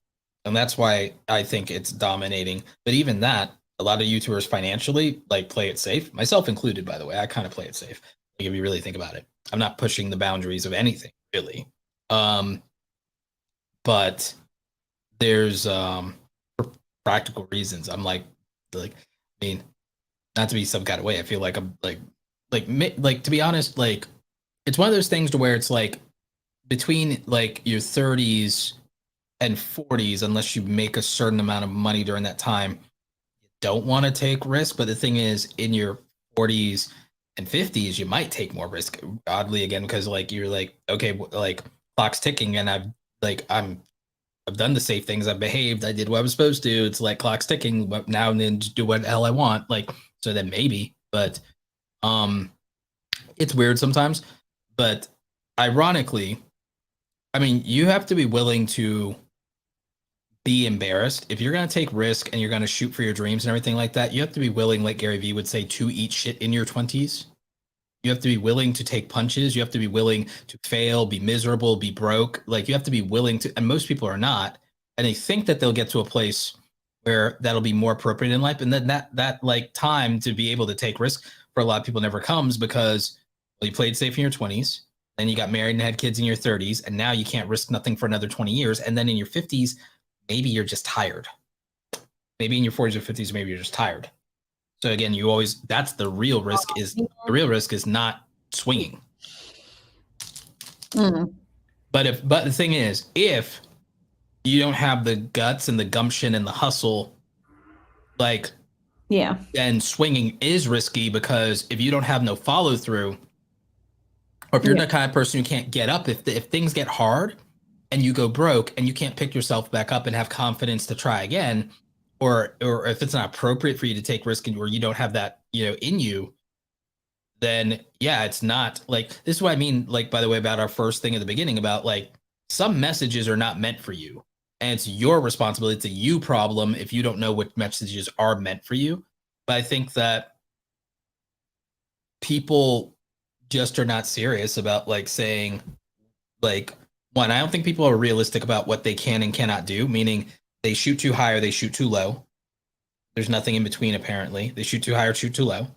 And that's why I think it's dominating. But even that, a lot of YouTubers financially like play it safe, myself included, by the way. I kind of play it safe. Like if you really think about it, I'm not pushing the boundaries of anything really. But there's for practical reasons. I'm like, I mean, not to be some kind of way. I feel like I'm like to be honest, like it's one of those things to where it's like between like your 30s and 40s, unless you make a certain amount of money during that time, you don't want to take risk. But the thing is, in your 40s and 50s, you might take more risk. Oddly, again, because like you're like, okay, like clock's ticking, and I've done the safe things. I've behaved. I did what I was supposed to. It's like clock's ticking, but now and then just do what the hell I want. Like so, then maybe, but it's weird sometimes. But ironically, I mean, you have to be willing to be embarrassed. If you're going to take risk and you're going to shoot for your dreams and everything like that, you have to be willing, like Gary Vee would say, to eat shit in your 20s. You have to be willing to take punches. You have to be willing to fail, be miserable, be broke. Like you have to be willing to, and most people are not. And they think that they'll get to a place where that'll be more appropriate in life. And then that like time to be able to take risk for a lot of people never comes because well, you played safe in your 20s. Then you got married and had kids in your 30s. And now you can't risk nothing for another 20 years. And then in your 50s, maybe you're just tired. Maybe in your 40s or 50s, maybe you're just tired. So again, you always, that's the real risk is not swinging. But the thing is, if you don't have the guts and the gumption and the hustle, like, yeah, and swinging is risky because if you don't have no follow through, or if you're the kind of person who can't get up, if things get hard and you go broke and you can't pick yourself back up and have confidence to try again, or if it's not appropriate for you to take risk or you don't have that, in you, then yeah, it's not like, this is what I mean, like, by the way, about our first thing at the beginning about like some messages are not meant for you and it's your responsibility. It's a you problem if you don't know what messages are meant for you. But I think that people just are not serious about like saying like, one, I don't think people are realistic about what they can and cannot do, meaning they shoot too high or they shoot too low. There's nothing in between, apparently. They shoot too high or shoot too low.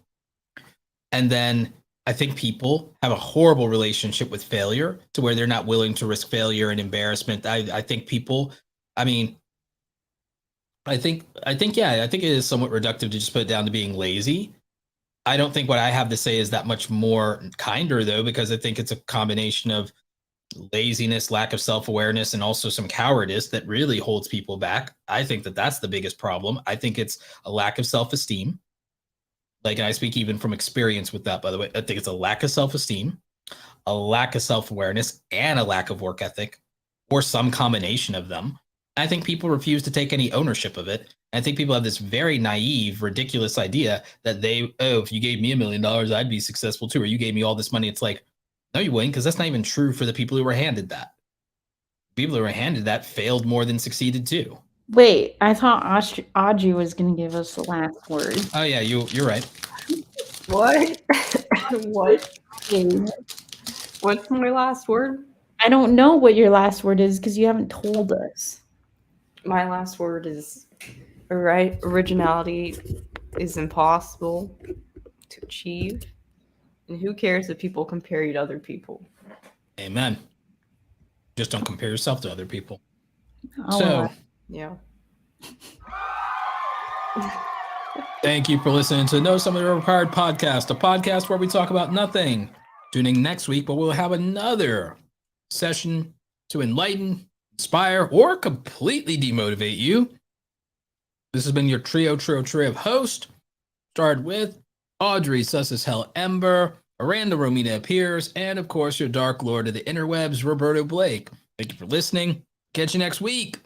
And then I think people have a horrible relationship with failure to where they're not willing to risk failure and embarrassment. I think people, I mean, I think it is somewhat reductive to just put it down to being lazy. I don't think what I have to say is that much more kinder, though, because I think it's a combination of laziness, lack of self-awareness, and also some cowardice that really holds people back. I think that that's the biggest problem. I think it's a lack of self-esteem. Like, and I speak even from experience with that, by the way. I think it's a lack of self-esteem, a lack of self-awareness, and a lack of work ethic, or some combination of them. I think people refuse to take any ownership of it. I think people have this very naive, ridiculous idea that if you gave me $1 million, I'd be successful too, or you gave me all this money. It's like, no, you wouldn't, because that's not even true for the people who were handed that. People who were handed that failed more than succeeded too. Wait, I thought Audrey was going to give us the last word. Oh yeah, you're right. What? What? What's my last word? I don't know what your last word is because you haven't told us. My last word is originality is impossible to achieve. And who cares if people compare you to other people? Amen. Just don't compare yourself to other people. Oh, So, yeah. thank you for listening to Know Something Required podcast, a podcast where we talk about nothing. Tune in next week, but we'll have another session to enlighten, inspire, or completely demotivate you. This has been your trio of host. Started with Audrey Ember, RedRomina appears, and of course, your Dark Lord of the interwebs, Roberto Blake. Thank you for listening. Catch you next week.